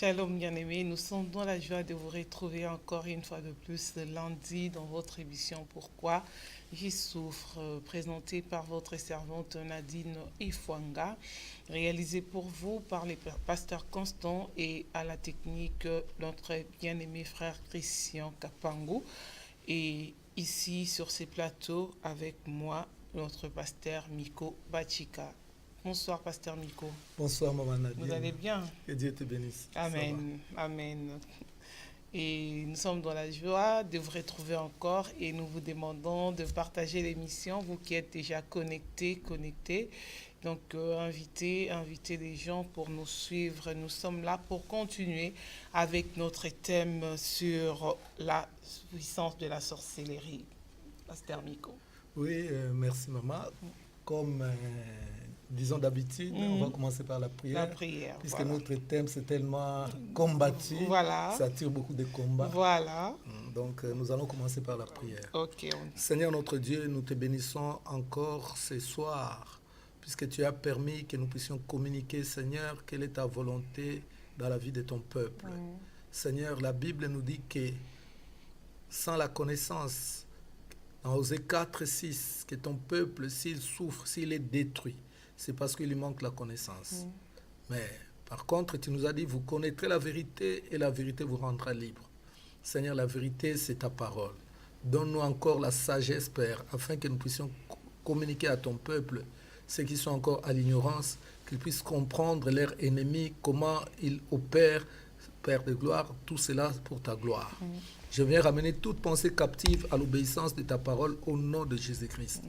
Shalom bien-aimés, nous sommes dans la joie de vous retrouver encore une fois de plus lundi dans votre émission Pourquoi j'y souffre, présentée par votre servante Nadine Ifwanga, réalisée pour vous par les pasteurs Constant et à la technique notre bien-aimé frère Christian Kapango. Et ici sur ces plateaux avec moi, notre pasteur Miko Bachika. Bonsoir, pasteur Miko. Bonsoir, maman Nadine. Vous allez bien? Que Dieu te bénisse. Amen, amen. Et nous sommes dans la joie de vous retrouver encore et nous vous demandons de partager l'émission, vous qui êtes déjà connectés. Donc, invitez les gens pour nous suivre. Nous sommes là pour continuer avec notre thème sur la puissance de la sorcellerie. Pasteur Miko. Oui, merci, maman. Comme disons d'habitude, on va commencer par la prière. Puisque voilà. Notre thème, c'est tellement combattu. Voilà. Ça attire beaucoup de combats. Voilà. Donc, nous allons commencer par la prière. Ok. Seigneur notre Dieu, nous te bénissons encore ce soir, puisque tu as permis que nous puissions communiquer, Seigneur, quelle est ta volonté dans la vie de ton peuple. Seigneur, la Bible nous dit que sans la connaissance, dans Osée 4, 6, que ton peuple, s'il souffre, s'il est détruit, c'est parce qu'il lui manque la connaissance. Mais par contre, tu nous as dit, vous connaîtrez la vérité et la vérité vous rendra libre. Seigneur, la vérité, c'est ta parole. Donne-nous encore la sagesse, Père, afin que nous puissions communiquer à ton peuple, ceux qui sont encore à l'ignorance, qu'ils puissent comprendre leurs ennemis, comment ils opèrent, Père de gloire, tout cela pour ta gloire. Je viens ramener toute pensée captive à l'obéissance de ta parole au nom de Jésus-Christ.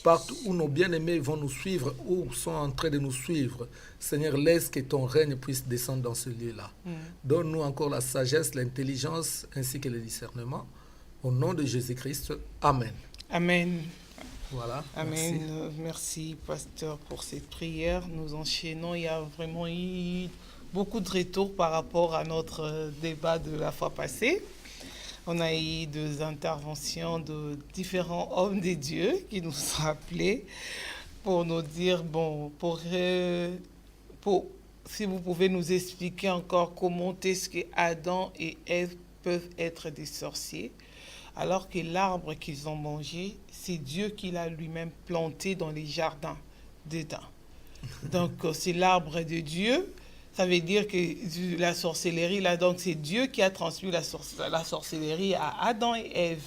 Partout où nos bien-aimés vont nous suivre ou sont en train de nous suivre, Seigneur, laisse que ton règne puisse descendre dans ce lieu-là. Donne-nous encore la sagesse, l'intelligence ainsi que le discernement. Au nom de Jésus-Christ, Amen. Amen. Voilà. Amen. Merci, pasteur, pour cette prière. Nous enchaînons. Il y a vraiment eu beaucoup de retours par rapport à notre débat de la fois passée. On a eu des interventions de différents hommes de Dieu qui nous ont appelés pour nous dire, si vous pouvez nous expliquer encore comment est-ce que Adam et Ève peuvent être des sorciers, alors que l'arbre qu'ils ont mangé, c'est Dieu qui l'a lui-même planté dans les jardins d'Éden. Donc, c'est l'arbre de Dieu. Ça veut dire que la sorcellerie, là, donc c'est Dieu qui a transmis la sorcellerie à Adam et Ève.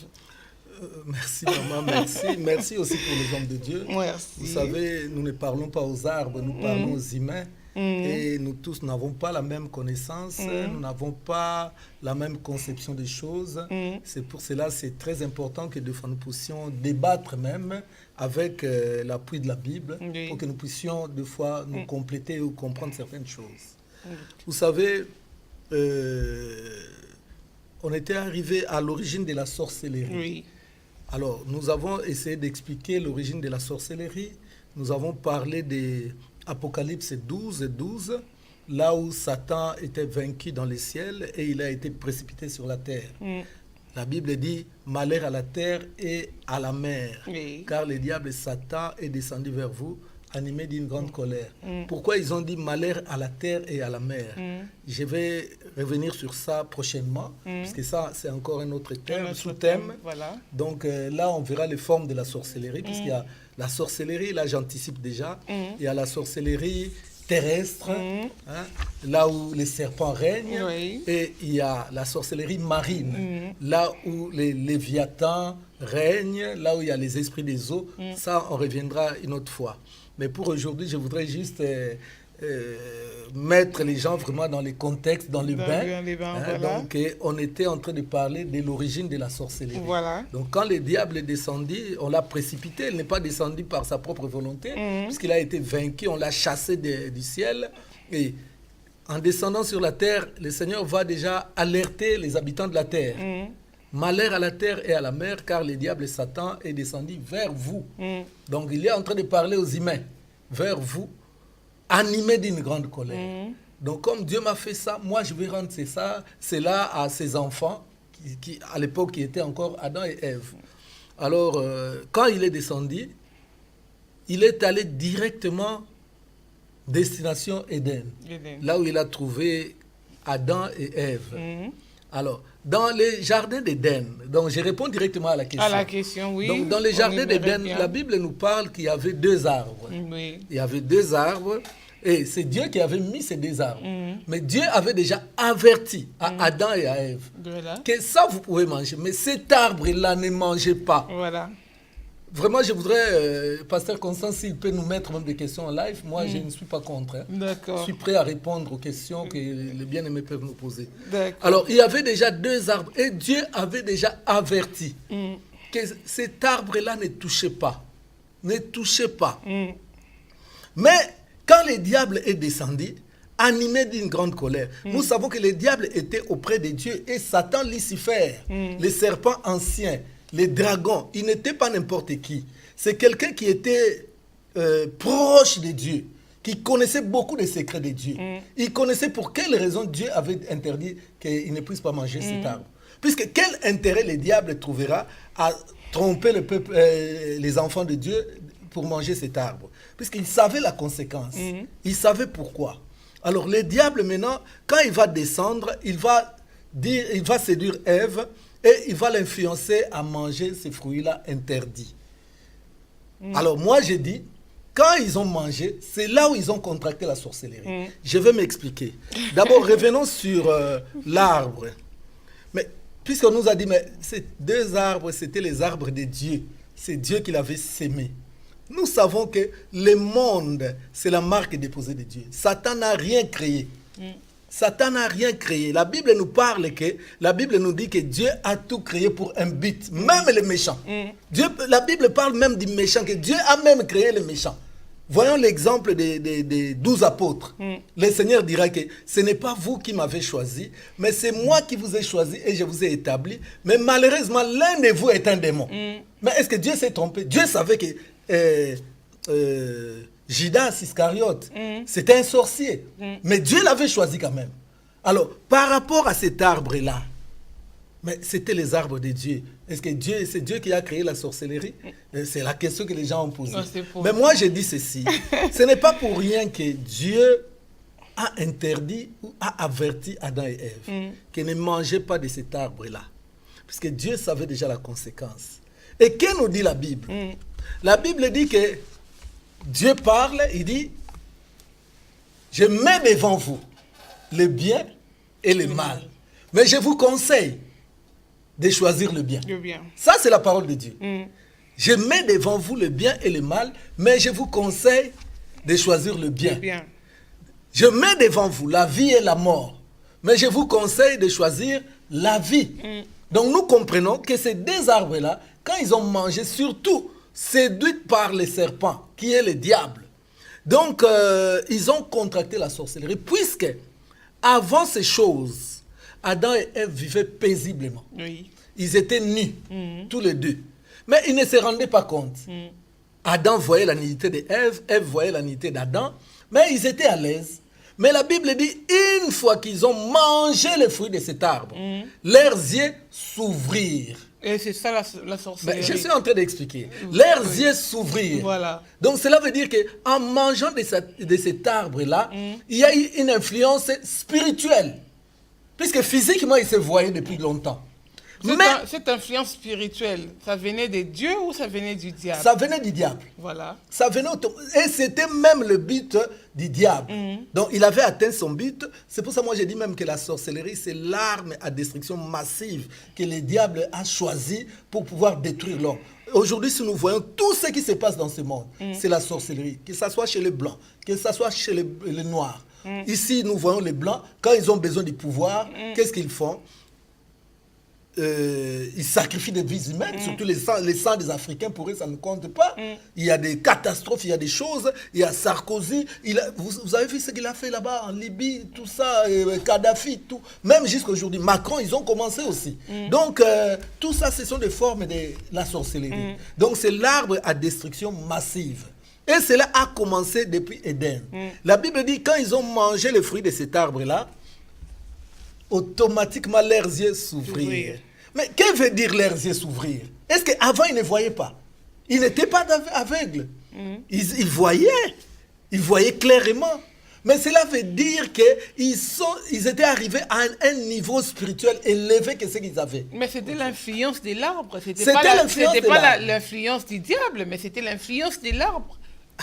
Merci, maman, merci. Merci aussi pour les hommes de Dieu. Merci. Vous savez, nous ne parlons pas aux arbres, nous parlons aux humains. Et nous tous n'avons pas la même connaissance, nous n'avons pas la même conception des choses. C'est pour cela c'est très important que des fois nous puissions débattre même avec l'appui de la Bible pour que nous puissions des fois nous compléter ou comprendre certaines choses. Vous savez, on était arrivé à l'origine de la sorcellerie. Oui. Alors, nous avons essayé d'expliquer l'origine de la sorcellerie. Nous avons parlé des Apocalypse 12 et 12, là où Satan était vaincu dans les ciels et il a été précipité sur la terre. La Bible dit « Malheur à la terre et à la mer, car le diable Satan est descendu vers vous, animé d'une grande colère. » Pourquoi ils ont dit « Malheur à la terre et à la mer » Je vais revenir sur ça prochainement, puisque ça, c'est encore un autre thème, sous-thème. Voilà. Donc là, on verra les formes de la sorcellerie, puisqu'il y a la sorcellerie, là j'anticipe déjà, il y a la sorcellerie terrestre, là où les serpents règnent, et il y a la sorcellerie marine, là où les léviathans règnent, là où il y a les esprits des eaux. Ça, on reviendra une autre fois. Mais pour aujourd'hui, je voudrais juste mettre les gens vraiment dans les contextes, dans les bains. Voilà. Donc, on était en train de parler de l'origine de la sorcellerie. Voilà. Donc, quand le diable est descendu, on l'a précipité. Il n'est pas descendu par sa propre volonté, puisqu'il a été vaincu. On l'a chassé du ciel. Et en descendant sur la terre, le Seigneur va déjà alerter les habitants de la terre. Malheur à la terre et à la mer, car le diable Satan est descendu vers vous. Donc, il est en train de parler aux humains, vers vous, animé d'une grande colère. Donc, comme Dieu m'a fait ça, moi, je vais rendre cela à ses enfants, qui à l'époque, qui étaient encore Adam et Ève. Alors, quand il est descendu, il est allé directement destination Éden, là où il a trouvé Adam et Ève. Alors, dans les jardins d'Éden, donc je réponds directement à la question. À la question, oui. Donc, dans les jardins d'Éden, la Bible nous parle qu'il y avait 2 arbres. Oui. Il y avait 2 arbres, et c'est Dieu qui avait mis ces 2 arbres. Mais Dieu avait déjà averti à Adam et à Ève que ça, vous pouvez manger, mais cet arbre-là, ne mangez pas. Voilà. Vraiment, je voudrais, Pasteur Constant, s'il peut nous mettre même des questions en live, moi, je ne suis pas contre. Hein. D'accord. Je suis prêt à répondre aux questions que les bien-aimés peuvent nous poser. D'accord. Alors, il y avait déjà 2 arbres et Dieu avait déjà averti que cet arbre-là ne touchait pas. Ne touchez pas. Mais quand le diable est descendu, animé d'une grande colère, nous savons que le diable était auprès de Dieu et Satan, Lucifer, le serpent ancien, les dragons, il n'était pas n'importe qui. C'est quelqu'un qui était proche de Dieu, qui connaissait beaucoup des secrets de Dieu. Il connaissait pour quelle raison Dieu avait interdit qu'il ne puisse pas manger cet arbre. Puisque quel intérêt le diable trouvera à tromper le peuple, les enfants de Dieu pour manger cet arbre? Puisqu'il savait la conséquence. Il savait pourquoi. Alors le diable maintenant, quand il va descendre, il va séduire Ève, et il va l'influencer à manger ces fruits-là interdits. Alors moi, j'ai dit, quand ils ont mangé, c'est là où ils ont contracté la sorcellerie. Je vais m'expliquer. D'abord, revenons sur l'arbre. Mais puisqu'on nous a dit, mais ces 2 arbres, c'était les arbres de Dieu. C'est Dieu qui l'avait sémé. Nous savons que le monde, c'est la marque déposée de Dieu. Satan n'a rien créé. Satan n'a rien créé. La Bible nous parle que, la Bible nous dit que Dieu a tout créé pour un but, même les méchants. La Bible parle même du méchant, que Dieu a même créé les méchants. Voyons l'exemple des 12 apôtres. Le Seigneur dira que ce n'est pas vous qui m'avez choisi, mais c'est moi qui vous ai choisi et je vous ai établi. Mais malheureusement, l'un de vous est un démon. Mais est-ce que Dieu s'est trompé? Dieu savait que Judas Iscariote, c'était un sorcier. Mais Dieu l'avait choisi quand même. Alors, par rapport à cet arbre-là, mais c'était les arbres de Dieu. Est-ce que c'est Dieu qui a créé la sorcellerie? C'est la question que les gens ont posée. Mais moi, je dis ceci. Ce n'est pas pour rien que Dieu a interdit ou a averti Adam et Ève qu'ils ne mangeaient pas de cet arbre-là. Puisque Dieu savait déjà la conséquence. Et que nous dit la Bible? La Bible dit que Dieu parle, il dit, je mets devant vous le bien et le mal. Mais je vous conseille de choisir le bien. Ça, c'est la parole de Dieu. Je mets devant vous le bien et le mal, mais je vous conseille de choisir le bien. Je mets devant vous la vie et la mort, mais je vous conseille de choisir la vie. Donc nous comprenons que ces 2 arbres-là, quand ils ont mangé, surtout séduits par le serpent, qui est le diable. Donc, ils ont contracté la sorcellerie, puisque, avant ces choses, Adam et Ève vivaient paisiblement. Ils étaient nus, tous les deux. Mais ils ne se rendaient pas compte. Adam voyait la nudité d'Ève, Ève voyait la nudité d'Adam, mais ils étaient à l'aise. Mais la Bible dit, une fois qu'ils ont mangé les fruits de cet arbre, leurs yeux s'ouvrirent. Et c'est ça la sorcellerie. Mais je suis en train d'expliquer. Leurs yeux s'ouvrirent. Voilà. Donc cela veut dire qu'en mangeant de cet arbre-là, il y a eu une influence spirituelle. Puisque physiquement, ils se voyaient depuis longtemps. Cette influence spirituelle, ça venait de Dieu ou ça venait du diable? Ça venait du diable. Voilà. Ça venait et c'était même le but du diable. Donc il avait atteint son but. C'est pour ça que moi j'ai dit même que la sorcellerie, c'est l'arme à destruction massive que le diable a choisi pour pouvoir détruire l'homme. Aujourd'hui, si nous voyons tout ce qui se passe dans ce monde, c'est la sorcellerie. Que ce soit chez les Blancs, que ce soit chez les Noirs. Ici, nous voyons les Blancs, quand ils ont besoin du pouvoir, qu'est-ce qu'ils font? Ils sacrifient des vies humaines, surtout les sangs des Africains, pour eux, ça ne compte pas. Il y a des catastrophes, il y a des choses. Il y a Sarkozy, vous avez vu ce qu'il a fait là-bas en Libye, tout ça, Kadhafi, tout. Même jusqu'à aujourd'hui, Macron, ils ont commencé aussi. Donc, tout ça, ce sont des formes de la sorcellerie. Donc, c'est l'arbre à destruction massive. Et cela a commencé depuis Éden. La Bible dit, quand ils ont mangé le fruit de cet arbre-là, automatiquement leurs yeux s'ouvrirent. Mais que veut dire leurs yeux s'ouvrir? Est-ce qu'avant ils ne voyaient pas? Ils n'étaient pas aveugles. Ils voyaient clairement. Mais cela veut dire qu'ils étaient arrivés à un niveau spirituel élevé que ce qu'ils avaient. Mais c'était l'influence de l'arbre. C'était l'influence de pas l'arbre. l'influence du diable, mais c'était l'influence de l'arbre.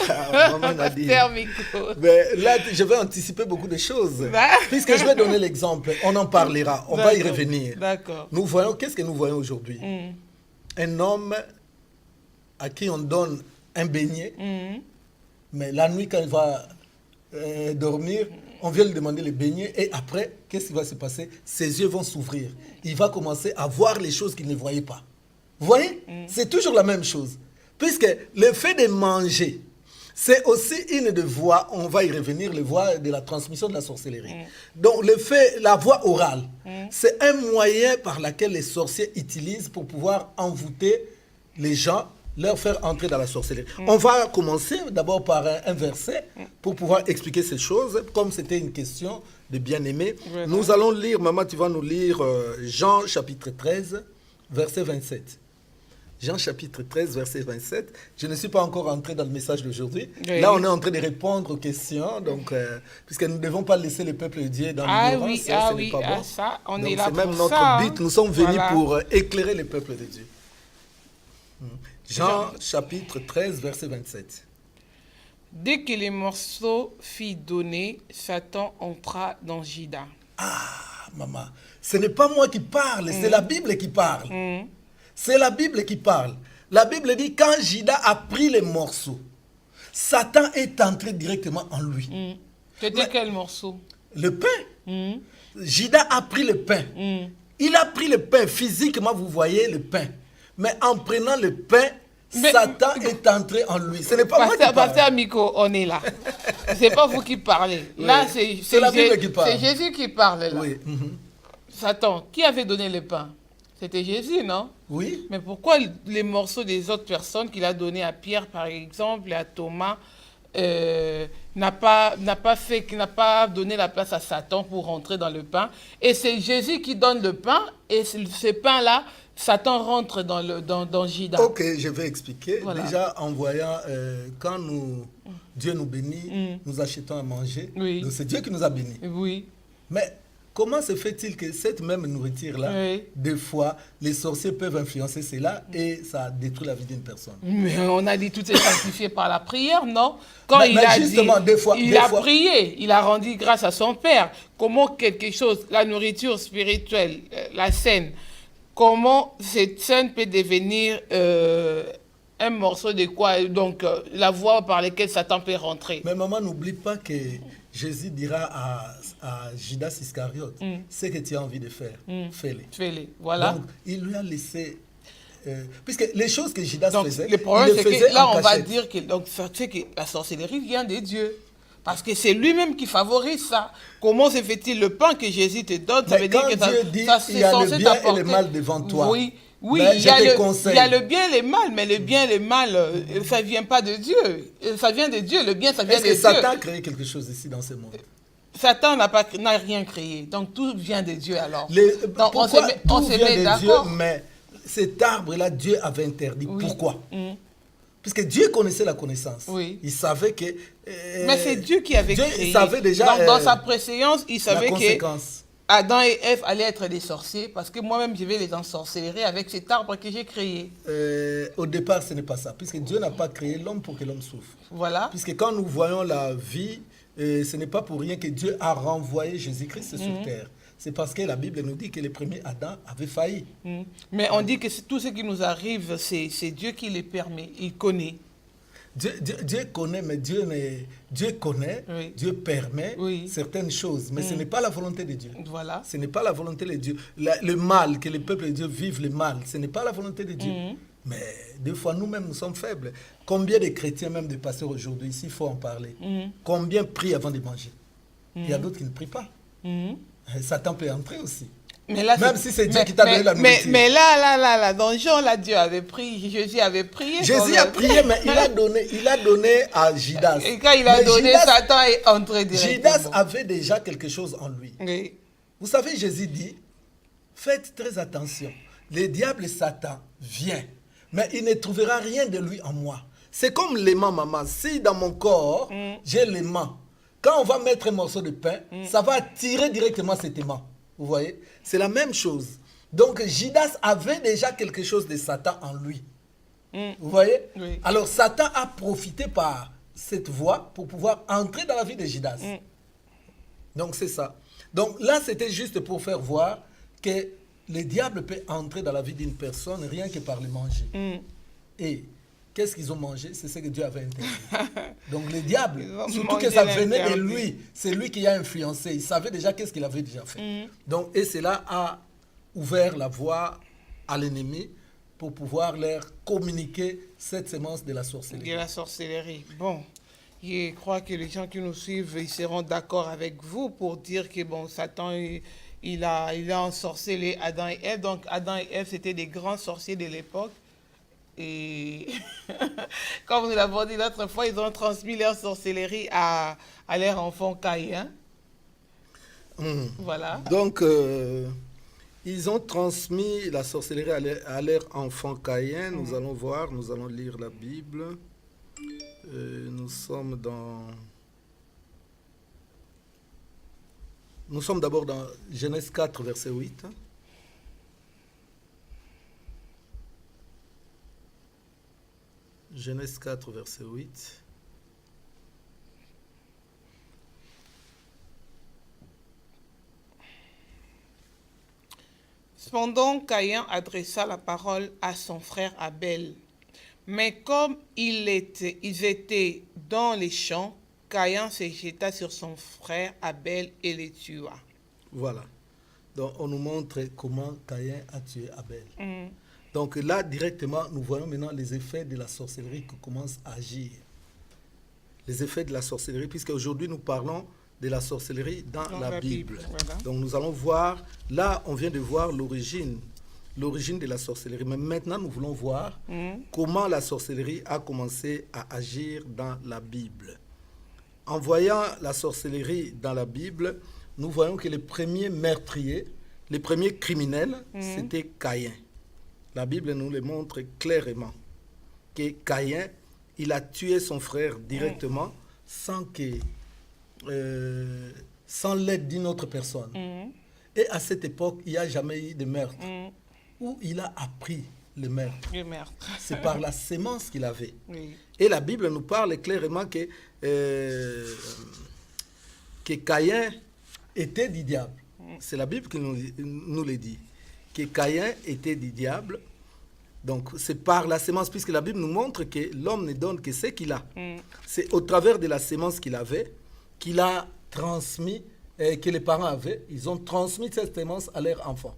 Maman Nadine. Pasteur Miko. Mais là, je vais anticiper beaucoup de choses. Bah. Puisque je vais donner l'exemple, on en parlera, on va y revenir. D'accord. Nous voyons, qu'est-ce que nous voyons aujourd'hui? Un homme à qui on donne un beignet, mais la nuit quand il va dormir, on vient lui demander le beignet et après, qu'est-ce qui va se passer? Ses yeux vont s'ouvrir. Il va commencer à voir les choses qu'il ne voyait pas. Vous voyez? C'est toujours la même chose. Puisque le fait de manger, c'est aussi une des voies, on va y revenir, les voies de la transmission de la sorcellerie. Donc la voie orale, c'est un moyen par lequel les sorciers utilisent pour pouvoir envoûter les gens, leur faire entrer dans la sorcellerie. On va commencer d'abord par un verset pour pouvoir expliquer ces choses, comme c'était une question de bien-aimé. Voilà. Nous allons lire, maman, tu vas nous lire Jean chapitre 13, verset 27. Jean chapitre 13, verset 27. Je ne suis pas encore entré dans le message d'aujourd'hui. Oui. Là, on est en train de répondre aux questions, donc, puisque nous ne devons pas laisser le peuple de Dieu dans l'ignorance, ce n'est pas bon. Ça, on Donc, est là c'est même pour notre ça. but. Nous sommes venus Voilà. pour éclairer le peuple de Dieu. Jean chapitre 13, verset 27. Dès que les morceaux furent donnés, Satan entra dans Judas. Ah, maman, ce n'est pas moi qui parle, c'est la Bible qui parle. C'est la Bible qui parle. La Bible dit, quand Judas a pris les morceaux, Satan est entré directement en lui. C'était quel morceau? Le pain. Judas a pris le pain. Il a pris le pain. Physiquement, vous voyez le pain. Mais en prenant le pain, Satan est entré en lui. Ce n'est pas moi qui parle. Pasteur Miko, on est là. C'est pas vous qui parlez. Là, Oui. c'est la Bible qui parle. C'est Jésus qui parle là. Oui. Satan, qui avait donné le pain? C'était Jésus, non? Oui. Mais pourquoi les morceaux des autres personnes qu'il a donnés à Pierre, par exemple, et à Thomas, n'a pas donné la place à Satan pour rentrer dans le pain? Et c'est Jésus qui donne le pain, et ce pain-là, Satan rentre dans Judas. Ok, je vais expliquer. Voilà. Déjà, en voyant, quand Dieu nous bénit, nous achetons à manger. Oui. Donc, c'est Dieu qui nous a bénis. Oui. Mais comment se fait-il que cette même nourriture-là, Oui. des fois, les sorciers peuvent influencer cela et ça détruit la vie d'une personne? Mais on a dit tout est sanctifié par la prière, non? Quand Mais il a justement, dit, des fois- il des a fois- prié, il a rendu grâce à son Père. Comment quelque chose, la nourriture spirituelle, la scène, comment cette scène peut devenir un morceau de quoi? Donc, la voie par laquelle Satan peut rentrer. Mais maman, n'oublie pas que Jésus dira à Judas Iscariote, ce que tu as envie de faire, fais-le. Fais-le, voilà. Donc, il lui a laissé... puisque les choses que Judas Donc, faisait, le problème, il les c'est faisait que là, en on va cachette. dire que, donc, ça fait que la sorcellerie vient de Dieu. Parce que c'est lui-même qui favorise ça. Comment se fait-il le pain que Jésus te donne? Ça Mais veut dire quand que ça, Dieu dit, ça il c'est y a le censé bien et t'apporter. le mal devant toi. Oui, oui, Mais il je y, a te le, conseille. il y a le bien et le mal, mais le bien et le mal, ça ne vient pas de Dieu. Ça vient de Dieu. Le bien, ça vient Est-ce de que Dieu. Satan a créé quelque chose ici dans ce monde? Satan n'a rien créé. Donc tout vient de Dieu alors. Donc Pourquoi on tout se vient met de d'accord. Dieu, mais cet arbre-là, Dieu avait interdit. Oui. Pourquoi? Puisque Dieu connaissait la connaissance. Oui. Il savait que... Mais c'est Dieu qui avait Dieu créé. savait déjà Donc, dans sa préséance, il la savait que conséquence. Adam et Ève allaient être des sorciers parce que moi-même, je vais les ensorcellerer avec cet arbre que j'ai créé. Au départ, ce n'est pas ça. Puisque Dieu n'a pas créé l'homme pour que l'homme souffre. Voilà. Puisque quand nous voyons la vie, ce n'est pas pour rien que Dieu a renvoyé Jésus-Christ sur terre. C'est parce que la Bible nous dit que le premier Adam avait failli. Mais on dit que tout ce qui nous arrive, c'est Dieu qui les permet. Il connaît. Dieu connaît, mais Dieu connaît, Oui. Dieu permet Oui. certaines choses, mais ce n'est pas la volonté de Dieu. Voilà. Ce n'est pas la volonté de Dieu. Le mal, que le peuple de Dieu vive le mal, ce n'est pas la volonté de Dieu. Mais des fois, nous-mêmes, nous sommes faibles. Combien de chrétiens, même des pasteurs aujourd'hui, ici, il faut en parler. Combien prient avant de manger? Il y a d'autres qui ne prient pas. Satan peut entrer aussi. Mais là, Même si c'est Dieu qui t'a donné la nourriture. Mais là, dans Jean, là, Dieu avait prié, Jésus avait prié. Jésus a prié, mais il a donné à Judas. Et quand il a donné, Satan est entré directement. Judas avait déjà quelque chose en lui. Oui. Vous savez, Jésus dit, faites très attention. Le diable Satan vient, mais il ne trouvera rien de lui en moi. C'est comme l'aimant, maman. Si dans mon corps, j'ai l'aimant, quand on va mettre un morceau de pain, ça va attirer directement cet aimant. Vous voyez? C'est la même chose. Donc Judas avait déjà quelque chose de Satan en lui. Vous voyez? Oui. Alors Satan a profité par cette voie pour pouvoir entrer dans la vie de Judas. Donc c'est ça. Donc là, c'était juste pour faire voir que le diable peut entrer dans la vie d'une personne rien que par le manger. Et qu'est-ce qu'ils ont mangé? C'est ce que Dieu avait interdit. Donc le diable, surtout que ça venait de lui, c'est lui qui a influencé. Il savait déjà qu'est-ce qu'il avait déjà fait. Donc, et cela a ouvert la voie à l'ennemi pour pouvoir leur communiquer cette sémence de la sorcellerie. De la sorcellerie. Bon, je crois que les gens qui nous suivent, ils seront d'accord avec vous pour dire que bon, Satan, il a ensorcelé Adam et Ève. Donc Adam et Ève, c'était des grands sorciers de l'époque. Et comme nous l'avons dit l'autre fois, ils ont transmis leur sorcellerie à leur enfant Caïn. Voilà. Donc, ils ont transmis la sorcellerie à leur enfant Caïn. Nous allons voir, nous allons lire la Bible. Nous sommes d'abord dans Genèse 4, verset 8. Genèse 4, verset 8. Cependant, Caïn adressa la parole à son frère Abel. Mais comme ils étaient dans les champs, Caïn se jeta sur son frère Abel et le tua. Voilà. Donc, on nous montre comment Caïn a tué Abel. Donc là, directement, nous voyons maintenant les effets de la sorcellerie qui commencent à agir. Les effets de la sorcellerie, puisque aujourd'hui nous parlons de la sorcellerie dans la Bible. Voilà. Donc nous allons voir, là on vient de voir l'origine de la sorcellerie. Mais maintenant nous voulons voir comment la sorcellerie a commencé à agir dans la Bible. En voyant la sorcellerie dans la Bible, nous voyons que les premiers meurtriers, les premiers criminels, c'était Caïn. La Bible nous le montre clairement que Caïn, il a tué son frère directement sans l'aide d'une autre personne. Et à cette époque, il n'y a jamais eu de meurtre. Où il a appris le meurtre. C'est par la sémence qu'il avait. Oui. Et la Bible nous parle clairement que Caïn était du diable. C'est la Bible qui nous le dit. Que Caïn était du diable. Donc, c'est par la sémence, puisque la Bible nous montre que l'homme ne donne que ce qu'il a. C'est au travers de la sémence qu'il avait, qu'il a transmis, que les parents avaient. Ils ont transmis cette sémence à leur enfant.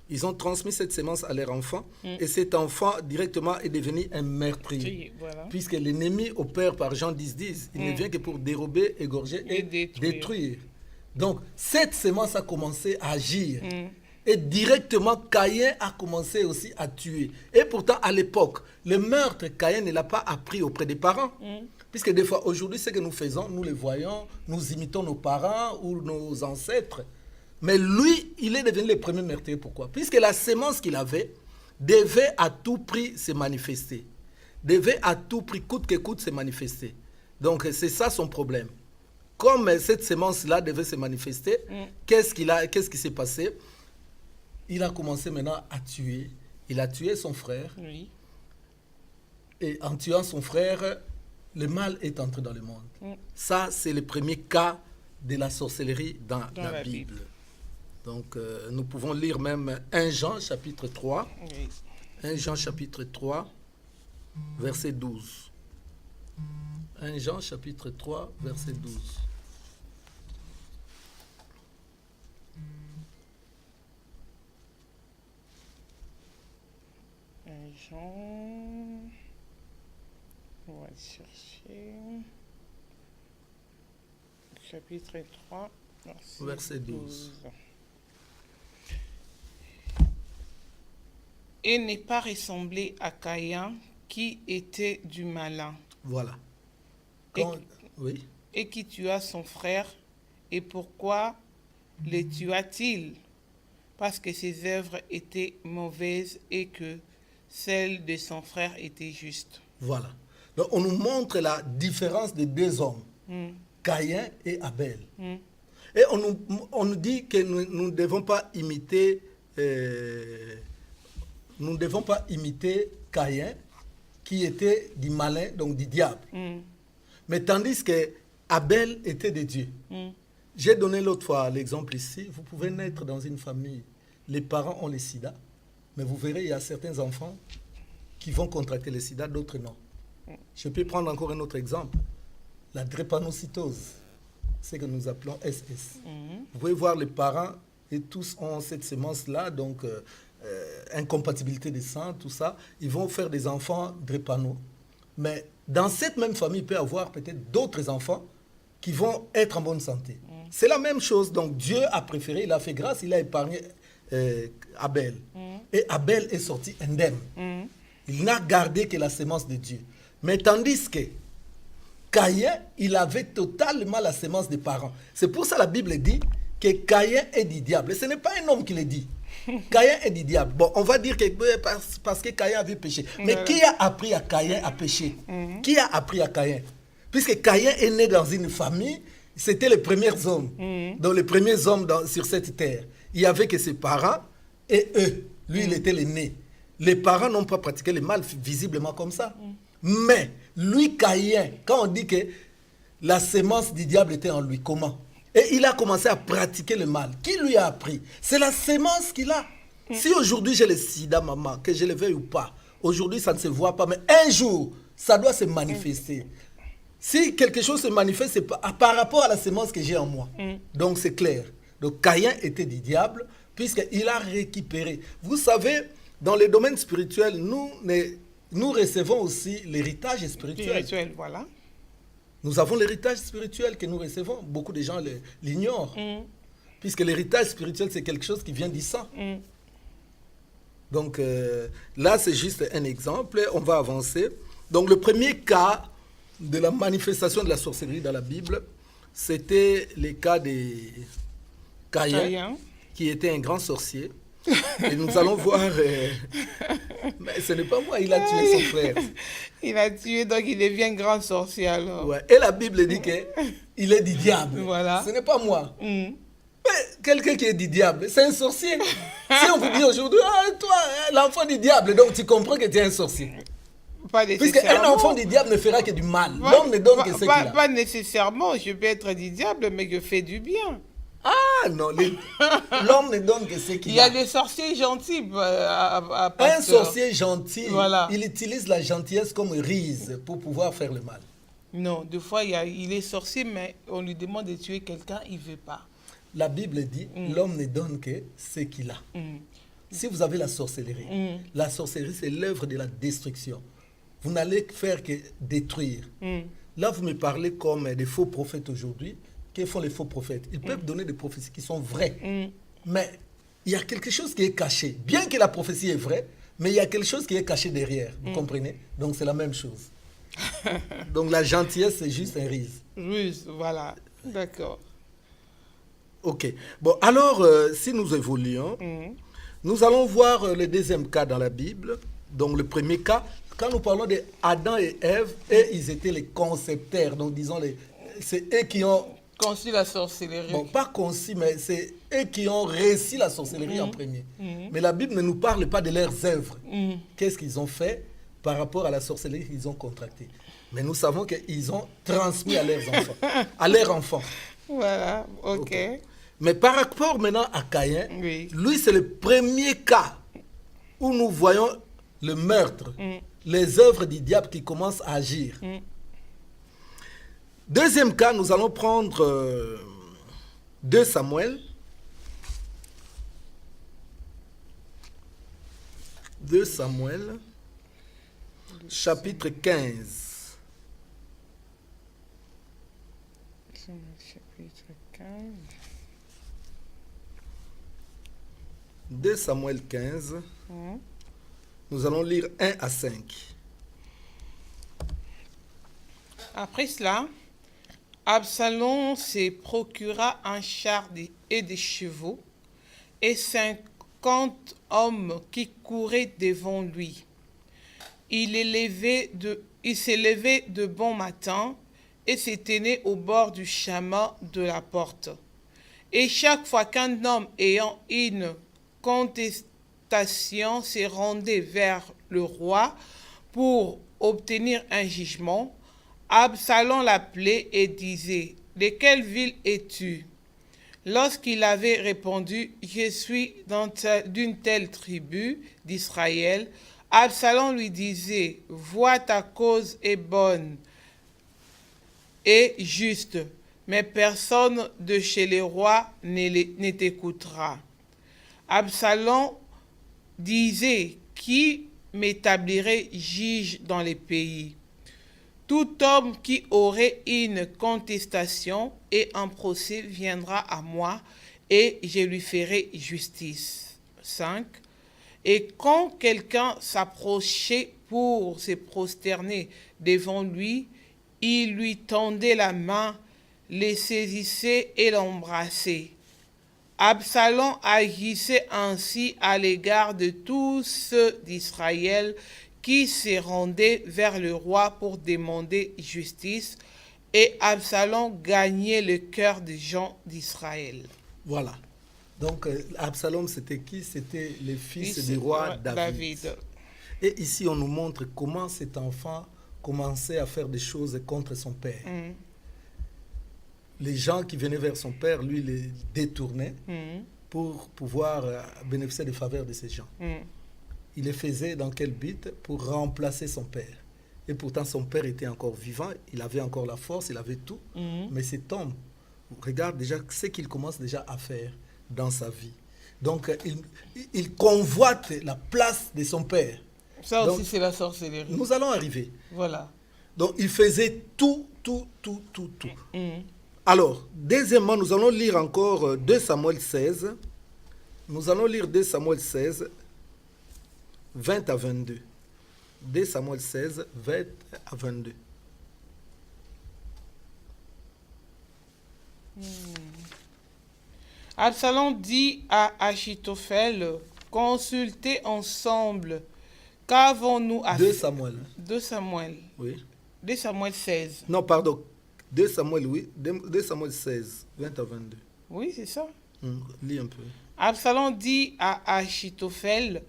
Ils ont transmis cette sémence à leur enfant, et cet enfant, directement, est devenu un meurtrier. Voilà. Puisque l'ennemi opère par Jean 10, il ne vient que pour dérober, égorger et détruire. Donc, cette sémence a commencé à agir. Et directement, Caïn a commencé aussi à tuer. Et pourtant, à l'époque, le meurtre, Caïn ne l'a pas appris auprès des parents. Puisque des fois, aujourd'hui, ce que nous faisons, nous le voyons, nous imitons nos parents ou nos ancêtres. Mais lui, il est devenu le premier meurtrier. Pourquoi? Puisque la sémence qu'il avait devait à tout prix se manifester. Devait à tout prix, coûte que coûte, se manifester. Donc, c'est ça son problème. Comme cette sémence-là devait se manifester, qu'est-ce qui s'est passé? Il a commencé maintenant à tuer. Il a tué son frère. Oui. Et en tuant son frère, le mal est entré dans le monde. Ça, c'est le premier cas de la sorcellerie dans la Bible. Donc, nous pouvons lire même 1 Jean, chapitre 3. Oui. 1 Jean, chapitre 3, verset 12. 1 Jean, chapitre 3, verset 12. Jean, on va chercher, chapitre 3, verset 12. Et n'est pas ressemblé à Caïn qui était du malin. Voilà. Oui. Et qui tua son frère. Et pourquoi le tua-t-il? Parce que ses œuvres étaient mauvaises et que celle de son frère était juste. Voilà. Donc, on nous montre la différence des deux hommes. Caïn et Abel. Et on nous dit que nous ne devons pas imiter Caïn, qui était du malin, donc du diable. Mais tandis que Abel était de Dieu. J'ai donné l'autre fois l'exemple ici. Vous pouvez naître dans une famille, les parents ont le sida, mais vous verrez, il y a certains enfants qui vont contracter le sida, d'autres non. Je peux prendre encore un autre exemple. La drépanocytose, c'est ce que nous appelons SS. Vous pouvez voir les parents, et tous ont cette semence-là, donc incompatibilité des sang, tout ça. Ils vont faire des enfants drépano. Mais dans cette même famille, il peut y avoir peut-être d'autres enfants qui vont être en bonne santé. C'est la même chose. Donc Dieu a préféré, il a fait grâce, il a épargné Abel. Et Abel est sorti indemne. Il n'a gardé que la semence de Dieu. Mais tandis que Caïn, il avait totalement la semence des parents. C'est pour ça que la Bible dit que Caïn est du diable. Et ce n'est pas un homme qui le dit. Caïn est du diable. Bon, on va dire que parce que Caïn avait péché. Mais qui a appris à Caïn à pécher? Qui a appris à Caïn? Puisque Caïn est né dans une famille, c'était les premiers hommes. Donc les premiers hommes sur cette terre. Il n'y avait que ses parents et eux. Lui, il était l'aîné. Les parents n'ont pas pratiqué le mal visiblement comme ça. Mais lui, Caïn, quand on dit que la semence du diable était en lui, comment? Et il a commencé à pratiquer le mal. Qui lui a appris? C'est la semence qu'il a. Si aujourd'hui j'ai le sida, maman, que je le veuille ou pas, aujourd'hui ça ne se voit pas, mais un jour, ça doit se manifester. Si quelque chose se manifeste, c'est par rapport à la semence que j'ai en moi. Donc c'est clair. Donc Caïn était du diable, puisqu'il a récupéré. Vous savez, dans les domaines spirituels, nous recevons aussi l'héritage spirituel. Voilà. Nous avons l'héritage spirituel que nous recevons. Beaucoup de gens l'ignorent. Puisque l'héritage spirituel, c'est quelque chose qui vient du sang. Donc là, c'est juste un exemple. On va avancer. Donc le premier cas de la manifestation de la sorcellerie dans la Bible, c'était le cas de Caïn, qui était un grand sorcier. Et nous allons voir... mais ce n'est pas moi, il a tué son frère. Il a tué, donc il devient grand sorcier alors. Ouais. Et la Bible dit qu'il est du diable. Voilà. Ce n'est pas moi. Mais quelqu'un qui est du diable, c'est un sorcier. Si on vous dit aujourd'hui, toi, l'enfant du diable, donc tu comprends que tu es un sorcier. Pas nécessairement. Puisqu'un enfant du diable ne fera que du mal. L'homme ne donne que ce qu'il a. Pas nécessairement. Je peux être du diable, mais je fais du bien. Ah non, l'homme ne donne que ce qu'il a. Il y a des sorciers gentils. Un sorcier gentil, voilà. Il utilise la gentillesse comme ruse pour pouvoir faire le mal. Non, des fois, il est sorcier, mais on lui demande de tuer quelqu'un, il ne veut pas. La Bible dit, l'homme ne donne que ce qu'il a. Si vous avez la sorcellerie c'est l'œuvre de la destruction. Vous n'allez faire que détruire. Là, vous me parlez comme des faux prophètes aujourd'hui. Que font les faux prophètes? Ils peuvent donner des prophéties qui sont vraies. Mais il y a quelque chose qui est caché. Bien que la prophétie est vraie, mais il y a quelque chose qui est caché derrière. Vous comprenez? Donc c'est la même chose. Donc la gentillesse, c'est juste un ruse. Ruse, voilà. D'accord. Ok. Bon, alors, si nous évoluons, nous allons voir le deuxième cas dans la Bible. Donc le premier cas, quand nous parlons d'Adam et Ève, ils étaient les concepteurs. Donc disons, c'est eux qui ont... Conçu la sorcellerie. Bon, pas conçu, mais c'est eux qui ont réussi la sorcellerie en premier. Mais la Bible ne nous parle pas de leurs œuvres. Qu'est-ce qu'ils ont fait par rapport à la sorcellerie qu'ils ont contractée? Mais nous savons qu'ils ont transmis à leurs enfants. À leurs enfants. Voilà, ok. Mais par rapport maintenant à Caïn, lui c'est le premier cas où nous voyons le meurtre, les œuvres du diable qui commencent à agir. Deuxième cas, nous allons prendre 2 Samuel. 2 Samuel, chapitre 15. Chapitre 15. 2 Samuel 15. Nous allons lire 1 à 5. Après cela, Absalom se procura un char et des chevaux et 50 hommes qui couraient devant lui. Il s'est levé de bon matin et se tenait au bord du chemin de la porte. Et chaque fois qu'un homme ayant une contestation se rendait vers le roi pour obtenir un jugement, Absalom l'appelait et disait, « De quelle ville es-tu » Lorsqu'il avait répondu, « Je suis d'une telle tribu d'Israël », Absalom lui disait, « Vois, ta cause est bonne et juste, mais personne de chez les rois ne t'écoutera. » Absalom disait, « Qui m'établirait juge dans les pays ? Tout homme qui aurait une contestation et un procès viendra à moi et je lui ferai justice. » 5. Et quand quelqu'un s'approchait pour se prosterner devant lui, il lui tendait la main, le saisissait et l'embrassait. Absalom agissait ainsi à l'égard de tous ceux d'Israël qui se rendaient vers le roi pour demander justice, et Absalom gagnait le cœur des gens d'Israël. Voilà. Donc, Absalom, c'était qui? C'était le fils du roi David. Et ici, on nous montre comment cet enfant commençait à faire des choses contre son père. Les gens qui venaient vers son père, lui, les détournaient pour pouvoir bénéficier des faveurs de ces gens. Il les faisait dans quel but? Pour remplacer son père. Et pourtant, son père était encore vivant, il avait encore la force, il avait tout. Mais cet homme, regarde déjà ce qu'il commence déjà à faire dans sa vie. Donc, il convoite la place de son père. Ça Donc, aussi, c'est la sorcellerie. nous allons arriver. Voilà. Donc, il faisait tout. Alors, deuxièmement, nous allons lire encore 2 Samuel 16. Nous allons lire 2 Samuel 16, 20 à 22. 2 Samuel 16, 20 à 22. Absalom dit à Achitophel, consultez ensemble, qu'avons-nous à 2 faire? Samuel. 2 Samuel. Oui. 2 Samuel 16. Non, pardon. 2 Samuel, oui. 2 Samuel 16, 20 à 22. Oui, c'est ça. Lis un peu. Absalom dit à Achitophel,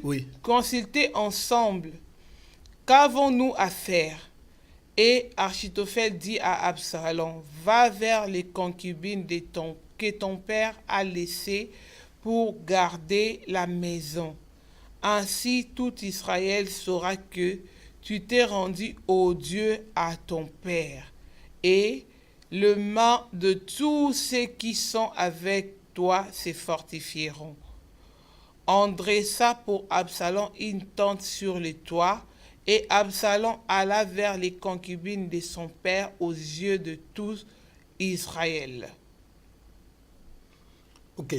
Oui. consultez ensemble, qu'avons-nous à faire? Et Achitophel dit à Absalom, va vers les concubines que ton père a laissées pour garder la maison. Ainsi tout Israël saura que tu t'es rendu odieux à ton père. Et le main de tous ceux qui sont avec toi se fortifieront. On dressa pour Absalom une tente sur le toit, et Absalom alla vers les concubines de son père aux yeux de tous Israël. Ok.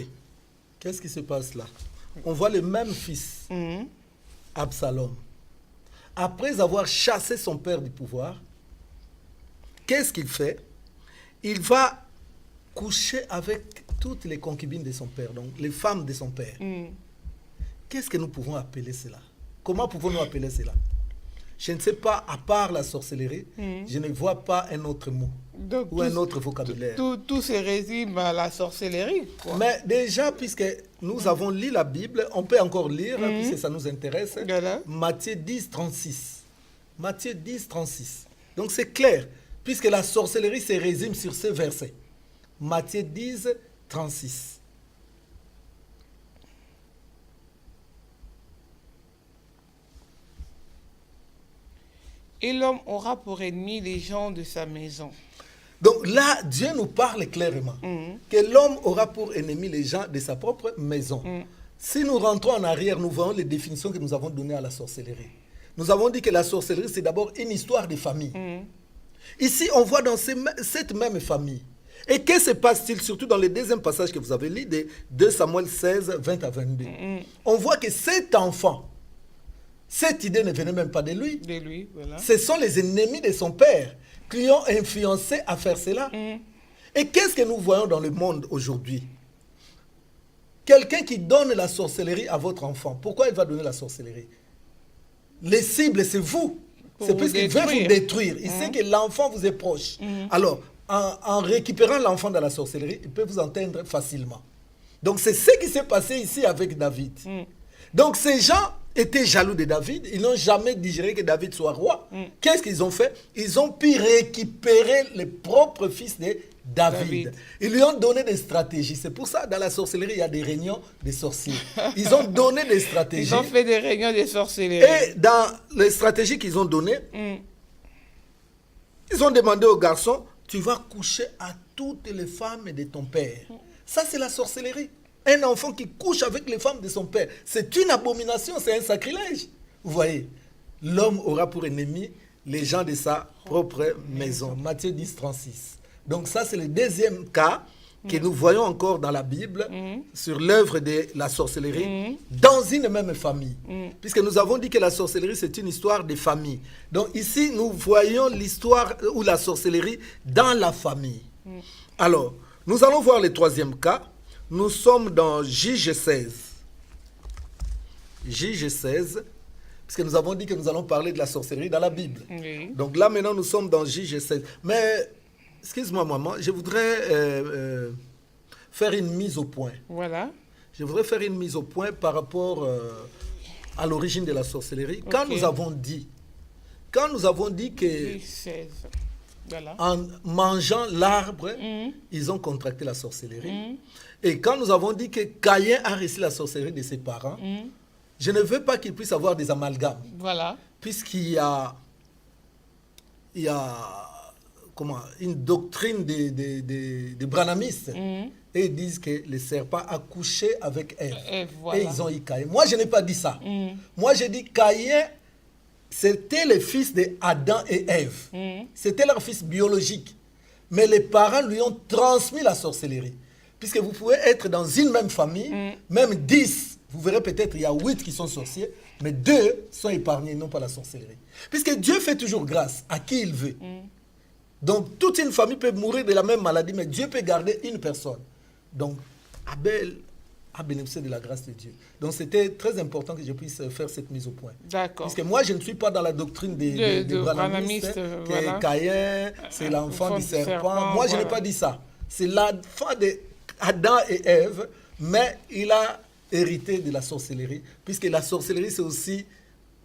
Qu'est-ce qui se passe là? On voit le même fils, Absalom. Après avoir chassé son père du pouvoir, qu'est-ce qu'il fait? Il va coucher avec toutes les concubines de son père, donc les femmes de son père. Qu'est-ce que nous pouvons appeler cela? Comment pouvons-nous appeler cela? Je ne sais pas, à part la sorcellerie, je ne vois pas un autre mot. Donc, ou un autre vocabulaire. Tout se résume à la sorcellerie, quoi. Mais déjà, puisque nous avons lu la Bible, on peut encore lire, puisque ça nous intéresse, Voilà. Matthieu 10, 36. Matthieu 10, 36. Donc c'est clair, puisque la sorcellerie se résume sur ce verset. Matthieu 10, 36. Et l'homme aura pour ennemi les gens de sa maison. Donc là, Dieu nous parle clairement que l'homme aura pour ennemi les gens de sa propre maison. Si nous rentrons en arrière, nous voyons les définitions que nous avons données à la sorcellerie. Nous avons dit que la sorcellerie, c'est d'abord une histoire de famille. Ici, on voit dans cette même famille. Et que se passe-t-il, surtout dans le deuxième passage que vous avez lu, de 2 Samuel 16, 20 à 22. On voit que cet enfant, cette idée ne venait même pas de lui. De lui, voilà. Ce sont les ennemis de son père qui l'ont influencé à faire cela. Et qu'est-ce que nous voyons dans le monde aujourd'hui? Quelqu'un qui donne la sorcellerie à votre enfant. Pourquoi il va donner la sorcellerie? Les cibles, c'est vous. C'est parce qu'il veut vous détruire. Il sait que l'enfant vous est proche. Alors, en récupérant l'enfant dans la sorcellerie, il peut vous entendre facilement. Donc, c'est ce qui s'est passé ici avec David. Donc, ces gens étaient jaloux de David. Ils n'ont jamais digéré que David soit roi. Qu'est-ce qu'ils ont fait? Ils ont pu récupérer les propres fils de David. Ils lui ont donné des stratégies. C'est pour ça, dans la sorcellerie, il y a des réunions des sorciers. Ils ont donné des stratégies. Ils ont fait des réunions des sorcelleries. Et dans les stratégies qu'ils ont données, ils ont demandé aux garçons, tu vas coucher à toutes les femmes de ton père. Ça, c'est la sorcellerie. Un enfant qui couche avec les femmes de son père, c'est une abomination, c'est un sacrilège. Vous voyez, l'homme aura pour ennemi les gens de sa propre maison. Matthieu 10, 36. Donc ça, c'est le deuxième cas que nous voyons encore dans la Bible sur l'œuvre de la sorcellerie dans une même famille. Puisque nous avons dit que la sorcellerie, c'est une histoire de famille. Donc ici, nous voyons l'histoire ou la sorcellerie dans la famille. Alors, nous allons voir le troisième cas. Nous sommes dans Juge 16. Juge 16, puisque nous avons dit que nous allons parler de la sorcellerie dans la Bible. Donc là, maintenant, nous sommes dans Juge 16. Mais, excuse-moi, maman, je voudrais faire une mise au point. Voilà. Je voudrais faire une mise au point par rapport à l'origine de la sorcellerie. Quand nous avons dit que... 16. Voilà. En mangeant l'arbre, ils ont contracté la sorcellerie. Et quand nous avons dit que Caïn a reçu la sorcellerie de ses parents, je ne veux pas qu'il puisse avoir des amalgames. Voilà. Puisqu'il y a une doctrine des branhamistes. Et ils disent que le serpent a couché avec Ève. Voilà. Et ils ont eu Caïn. Moi, je n'ai pas dit ça. Moi, j'ai dit Caïn, c'était les fils d'Adam et Ève. C'était leur fils biologique. Mais les parents lui ont transmis la sorcellerie. Puisque vous pouvez être dans une même famille, même 10, vous verrez peut-être il y a 8 qui sont sorciers, mais 2 sont épargnés, non pas la sorcellerie. Puisque Dieu fait toujours grâce à qui il veut. Donc toute une famille peut mourir de la même maladie, mais Dieu peut garder une personne. Donc Abel a bénéficié de la grâce de Dieu. Donc c'était très important que je puisse faire cette mise au point. D'accord. Parce que moi, je ne suis pas dans la doctrine des branhamistes, que voilà. Caïn, c'est l'enfant du serpent. Moi, je n'ai pas dit ça. C'est l'enfant d'Adam et Ève, mais il a hérité de la sorcellerie, puisque la sorcellerie, c'est aussi...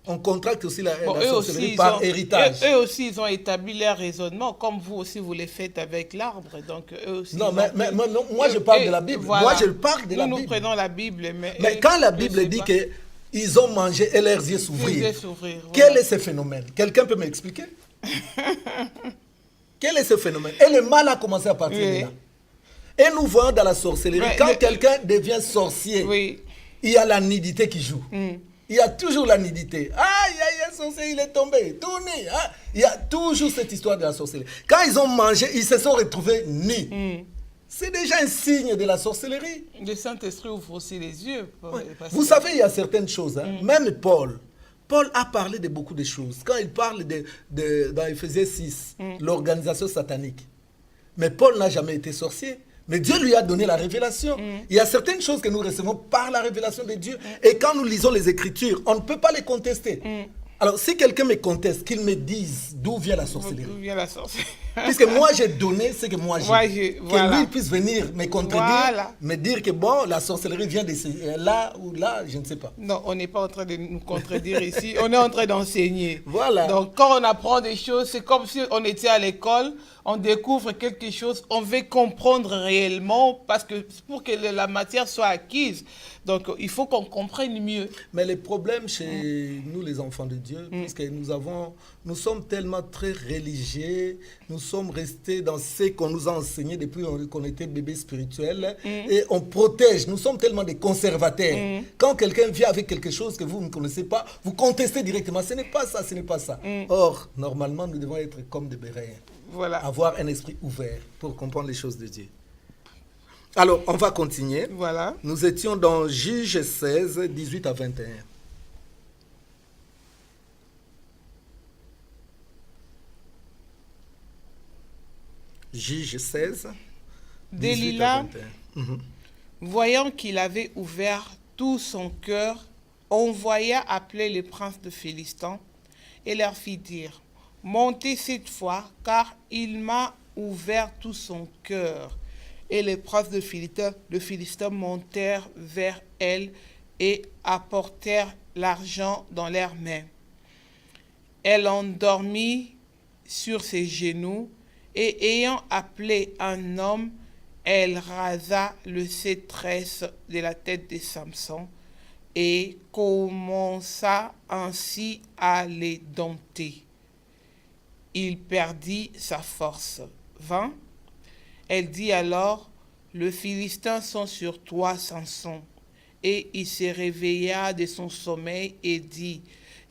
On contracte aussi la sorcellerie par héritage. Eux aussi, ils ont établi leur raisonnement, comme vous aussi, vous les faites avec l'arbre. Donc, eux aussi... Non, mais moi, je parle de la Bible. Voilà. Moi, je parle de la Bible. Nous prenons la Bible, mais quand la Bible dit qu'ils ont mangé et leurs yeux s'ouvrirent, quel est ce phénomène? Quelqu'un peut m'expliquer? Quel est ce phénomène? Et le mal a commencé à partir de là. Et nous voyons dans la sorcellerie, quand quelqu'un devient sorcier, il y a la nudité qui joue. Il y a toujours la nudité. Ah, il y a un sorcier, il est tombé, tout nu. Ah, il y a toujours cette histoire de la sorcellerie. Quand ils ont mangé, ils se sont retrouvés nus. C'est déjà un signe de la sorcellerie. Le Saint-Esprit ouvre aussi les yeux. Vous savez, il y a certaines choses. Même Paul a parlé de beaucoup de choses. Quand il parle dans Éphésiens 6, l'organisation satanique. Mais Paul n'a jamais été sorcier. Mais Dieu lui a donné la révélation. Il y a certaines choses que nous recevons par la révélation de Dieu. Et quand nous lisons les Écritures, on ne peut pas les contester. Alors, si quelqu'un me conteste, qu'il me dise d'où vient la sorcellerie. D'où vient la sorcellerie. Puisque moi, j'ai donné ce que moi j'ai. Que lui puisse venir me contredire, me dire que bon, la sorcellerie vient de là ou là, je ne sais pas. Non, on n'est pas en train de nous contredire ici. On est en train d'enseigner. Voilà. Donc, quand on apprend des choses, c'est comme si on était à l'école, on découvre quelque chose, on veut comprendre réellement parce que pour que la matière soit acquise. Donc, il faut qu'on comprenne mieux. Mais le problème chez nous, les enfants de Dieu, puisque nous sommes tellement très religieux, nous sommes restés dans ce qu'on nous a enseigné depuis qu'on était bébé spirituel, et on protège, nous sommes tellement des conservateurs. Quand quelqu'un vient avec quelque chose que vous ne connaissez pas, vous contestez directement, ce n'est pas ça, ce n'est pas ça. Or, normalement, nous devons être comme des béréens. Voilà. Avoir un esprit ouvert pour comprendre les choses de Dieu. Alors, on va continuer. Voilà. Nous étions dans Juge 16, 18 à 21. Juge 16, 18 à 21. Voyant qu'il avait ouvert tout son cœur, envoya appeler les princes de Philistins et leur fit dire, montez cette fois, car il m'a ouvert tout son cœur. Et les princes de Philistin montèrent vers elle et apportèrent l'argent dans leurs mains. Elle endormit sur ses genoux, et ayant appelé un homme, elle rasa le cétresse de la tête de Samson et commença ainsi à les dompter. Il perdit sa force. 20. Elle dit alors, les Philistins sont sur toi, Samson. Et il se réveilla de son sommeil et dit,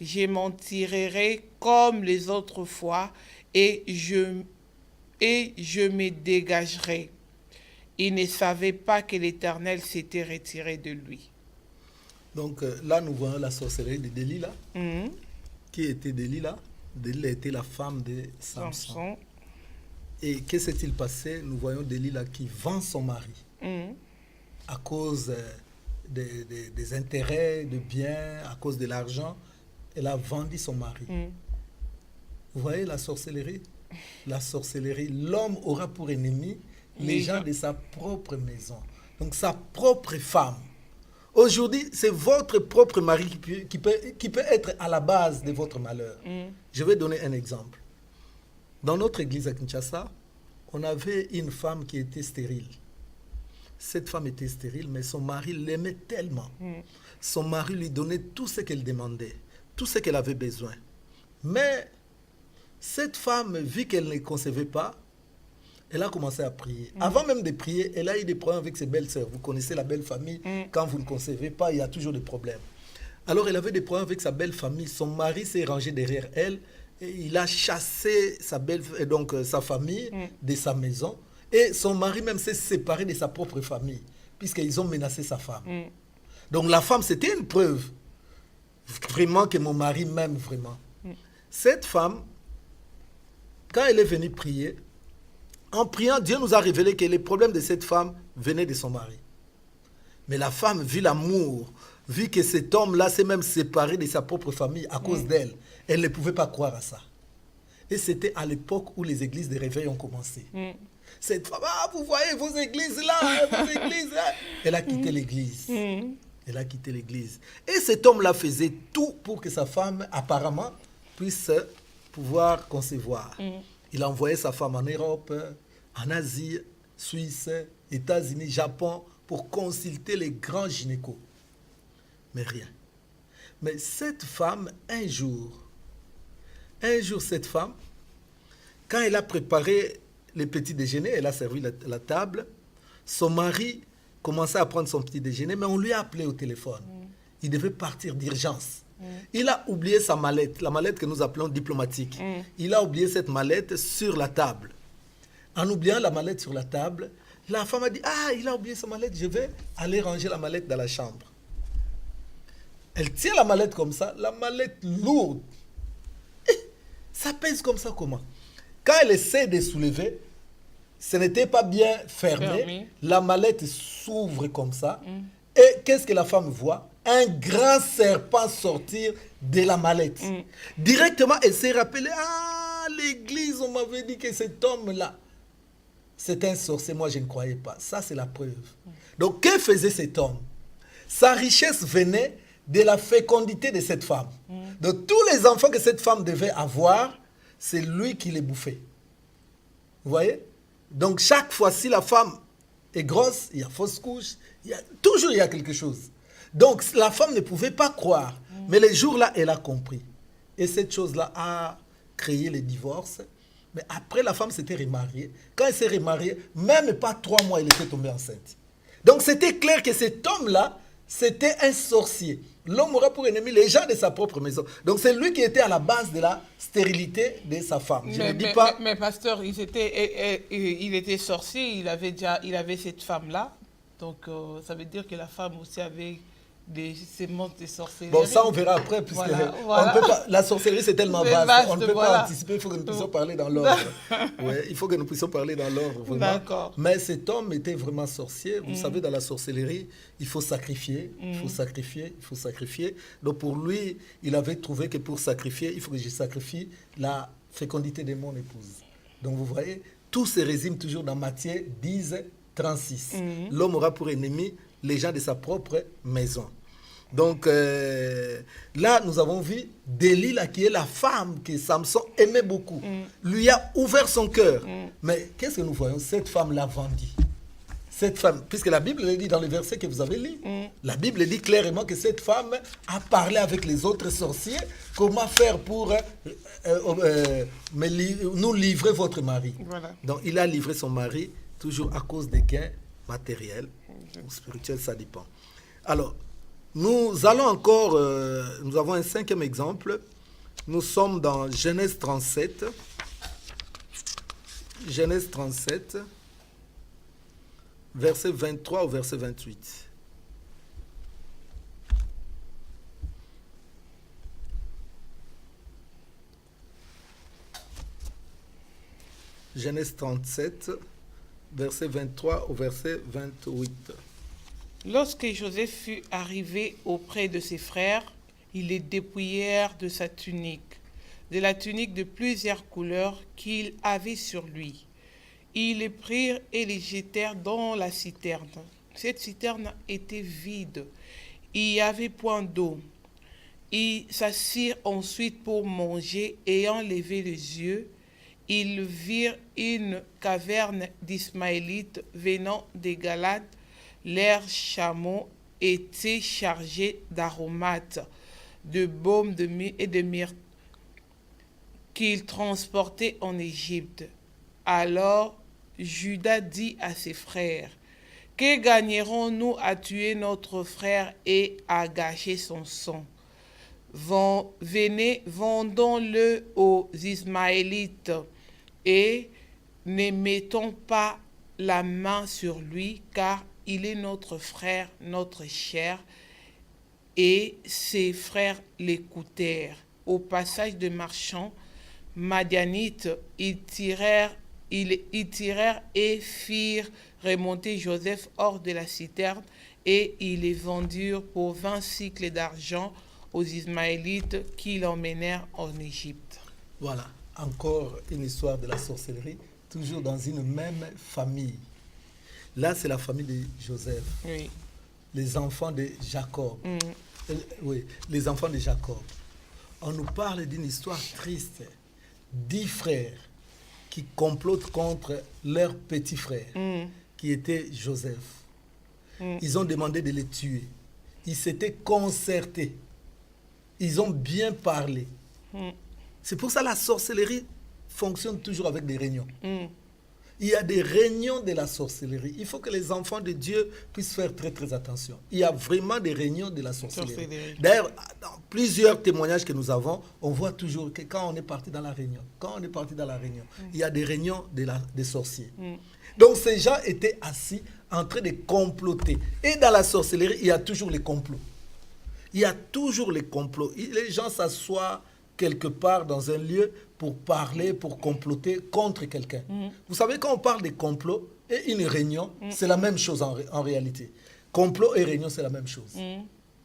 je m'en tirerai comme les autres fois et je me dégagerai. Il ne savait pas que l'Éternel s'était retiré de lui. Donc là, nous voyons la sorcellerie de Delilah. Qui était Delilah? Delilah était la femme de Samson. Et que s'est-il passé? Nous voyons Delilah qui vend son mari à cause des intérêts, de biens, à cause de l'argent. Elle a vendu son mari. Vous voyez la sorcellerie? La sorcellerie, l'homme aura pour ennemi les gens de sa propre maison. Donc sa propre femme. Aujourd'hui, c'est votre propre mari qui peut être à la base de votre malheur. Je vais donner un exemple. Dans notre église à Kinshasa, on avait une femme qui était stérile. Cette femme était stérile, mais son mari l'aimait tellement. Son mari lui donnait tout ce qu'elle demandait, tout ce qu'elle avait besoin. Mais cette femme, vu qu'elle ne concevait pas, elle a commencé à prier. Avant même de prier, elle a eu des problèmes avec ses belles-sœurs. Vous connaissez la belle famille. Quand vous ne concevez pas, il y a toujours des problèmes. Alors, elle avait des problèmes avec sa belle famille. Son mari s'est rangé derrière elle. Et il a chassé sa famille de sa maison. Et son mari même s'est séparé de sa propre famille, puisqu'ils ont menacé sa femme. Donc, la femme, c'était une preuve vraiment que mon mari m'aime vraiment. Cette femme, quand elle est venue prier, en priant, Dieu nous a révélé que les problèmes de cette femme venaient de son mari. Mais la femme, vu l'amour, vu que cet homme-là s'est même séparé de sa propre famille à cause d'elle, elle ne pouvait pas croire à ça. Et c'était à l'époque où les églises de réveil ont commencé. Cette femme, vous voyez vos églises là, vos églises là. Elle a quitté l'église. Elle a quitté l'église. Et cet homme-là faisait tout pour que sa femme, apparemment, puisse pouvoir concevoir. Il a envoyé sa femme en Europe, en Asie, Suisse, États-Unis, Japon, pour consulter les grands gynécos. Mais rien. Mais cette femme, un jour, cette femme, quand elle a préparé le petit déjeuner, elle a servi la table, son mari commençait à prendre son petit déjeuner, mais on lui a appelé au téléphone. Il devait partir d'urgence. Il a oublié sa mallette, la mallette que nous appelons diplomatique. Il a oublié cette mallette sur la table. En oubliant la mallette sur la table, la femme a dit, il a oublié sa mallette, je vais aller ranger la mallette dans la chambre. Elle tient la mallette comme ça, la mallette lourde. Ça pèse comme ça comment? Quand elle essaie de soulever, ce n'était pas bien fermé. La mallette s'ouvre comme ça. Et qu'est-ce que la femme voit? Un grand serpent sortir de la mallette. Directement, elle s'est rappelée, l'église, on m'avait dit que cet homme-là, c'est un sorcier. Moi, je ne croyais pas. Ça, c'est la preuve. Donc, que faisait cet homme? Sa richesse venait de la fécondité de cette femme. Donc, tous les enfants que cette femme devait avoir, c'est lui qui les bouffait. Vous voyez? Donc, chaque fois, si la femme est grosse, il y a fausse couche, toujours il y a quelque chose. Donc, la femme ne pouvait pas croire. Mais les jours-là, elle a compris. Et cette chose-là a créé le divorce. Mais après, la femme s'était remariée. Quand elle s'est remariée, même pas 3 mois, elle était tombée enceinte. Donc, c'était clair que cet homme-là, c'était un sorcier. L'homme aura pour ennemi les gens de sa propre maison. Donc, c'est lui qui était à la base de la stérilité de sa femme. Je ne dis pas... Mais pasteur, il était sorcier, il avait cette femme-là. Donc, ça veut dire que la femme aussi avait des sémences de sorcellerie. Bon, ça, on verra après, puisque voilà. On peut pas, la sorcellerie, c'est tellement vaste. On ne peut voilà. pas anticiper, il faut que nous puissions parler dans l'ordre. Ouais, il faut que nous puissions parler dans l'ordre, D'accord. Mais cet homme était vraiment sorcier. Vous savez, dans la sorcellerie, il faut sacrifier, il faut sacrifier, il faut sacrifier. Donc, pour lui, il avait trouvé que pour sacrifier, il faut que je sacrifie la fécondité de mon épouse. Donc, vous voyez, tous ces résument toujours dans Matthieu 10, 36. L'homme aura pour ennemi les gens de sa propre maison. Donc là, nous avons vu Delilah, qui est la femme que Samson aimait beaucoup, lui a ouvert son cœur. Mais qu'est-ce que nous voyons? Cette femme l'a vendu. Cette femme, puisque la Bible le dit dans le verset que vous avez lu, la Bible dit clairement que cette femme a parlé avec les autres sorciers. Comment faire pour nous livrer votre mari? Voilà. Donc il a livré son mari, toujours à cause des gains matériels ou spirituels, ça dépend. Alors, nous allons encore, nous avons un 5e exemple. Nous sommes dans Genèse 37. Genèse 37, verset 23 au verset 28. Genèse 37, verset 23 au verset 28. Lorsque Joseph fut arrivé auprès de ses frères, ils les dépouillèrent de sa tunique, de la tunique de plusieurs couleurs qu'il avait sur lui. Ils les prirent et les jetèrent dans la citerne. Cette citerne était vide. Il n'y avait point d'eau. Ils s'assirent ensuite pour manger, ayant levé les yeux. Ils virent une caverne d'Ismaélites venant des Galaades. Leurs chameaux étaient chargés d'aromates, de baume et de myrrhe qu'ils transportaient en Égypte. Alors Judas dit à ses frères: que gagnerons-nous à tuer notre frère et à gâcher son sang? Venez, vendons-le aux Ismaélites et ne mettons pas la main sur lui, car il est notre frère, notre chair. Et ses frères l'écoutèrent. Au passage de marchands madianites, ils tirèrent et firent remonter Joseph hors de la citerne, et ils les vendirent pour 20 cycles d'argent aux Ismaélites qui l'emmenèrent en Égypte. Voilà, encore une histoire de la sorcellerie, toujours dans une même famille. Là, c'est la famille de Joseph. Oui. Les enfants de Jacob. Oui, les enfants de Jacob. On nous parle d'une histoire triste. 10 frères qui complotent contre leur petit frère, qui était Joseph. Ils ont demandé de le tuer. Ils s'étaient concertés. Ils ont bien parlé. C'est pour ça que la sorcellerie fonctionne toujours avec des réunions. Il y a des réunions de la sorcellerie. Il faut que les enfants de Dieu puissent faire très très attention. Il y a vraiment des réunions de la sorcellerie. D'ailleurs, dans plusieurs témoignages que nous avons, on voit toujours que quand on est parti dans la réunion, il y a des réunions des sorciers. Donc ces gens étaient assis en train de comploter. Et dans la sorcellerie, il y a toujours les complots. Il y a toujours les complots. Les gens s'assoient quelque part dans un lieu pour parler, pour comploter contre quelqu'un. Vous savez, quand on parle de complot et une réunion, c'est la même chose en réalité. Complot et réunion, c'est la même chose.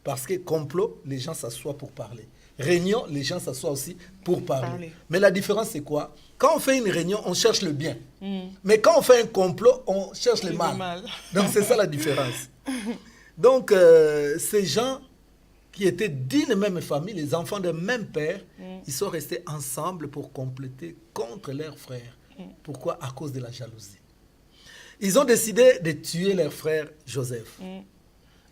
Parce que complot, les gens s'assoient pour parler. Réunion, les gens s'assoient aussi pour parler. Mais la différence, c'est quoi? Quand on fait une réunion, on cherche le bien. Mais quand on fait un complot, on cherche le mal. Donc, c'est ça la différence. Donc, ces gens qui étaient d'une même famille, les enfants d'un même père, ils sont restés ensemble pour compléter contre leurs frères. Pourquoi? À cause de la jalousie. Ils ont décidé de tuer leur frère Joseph.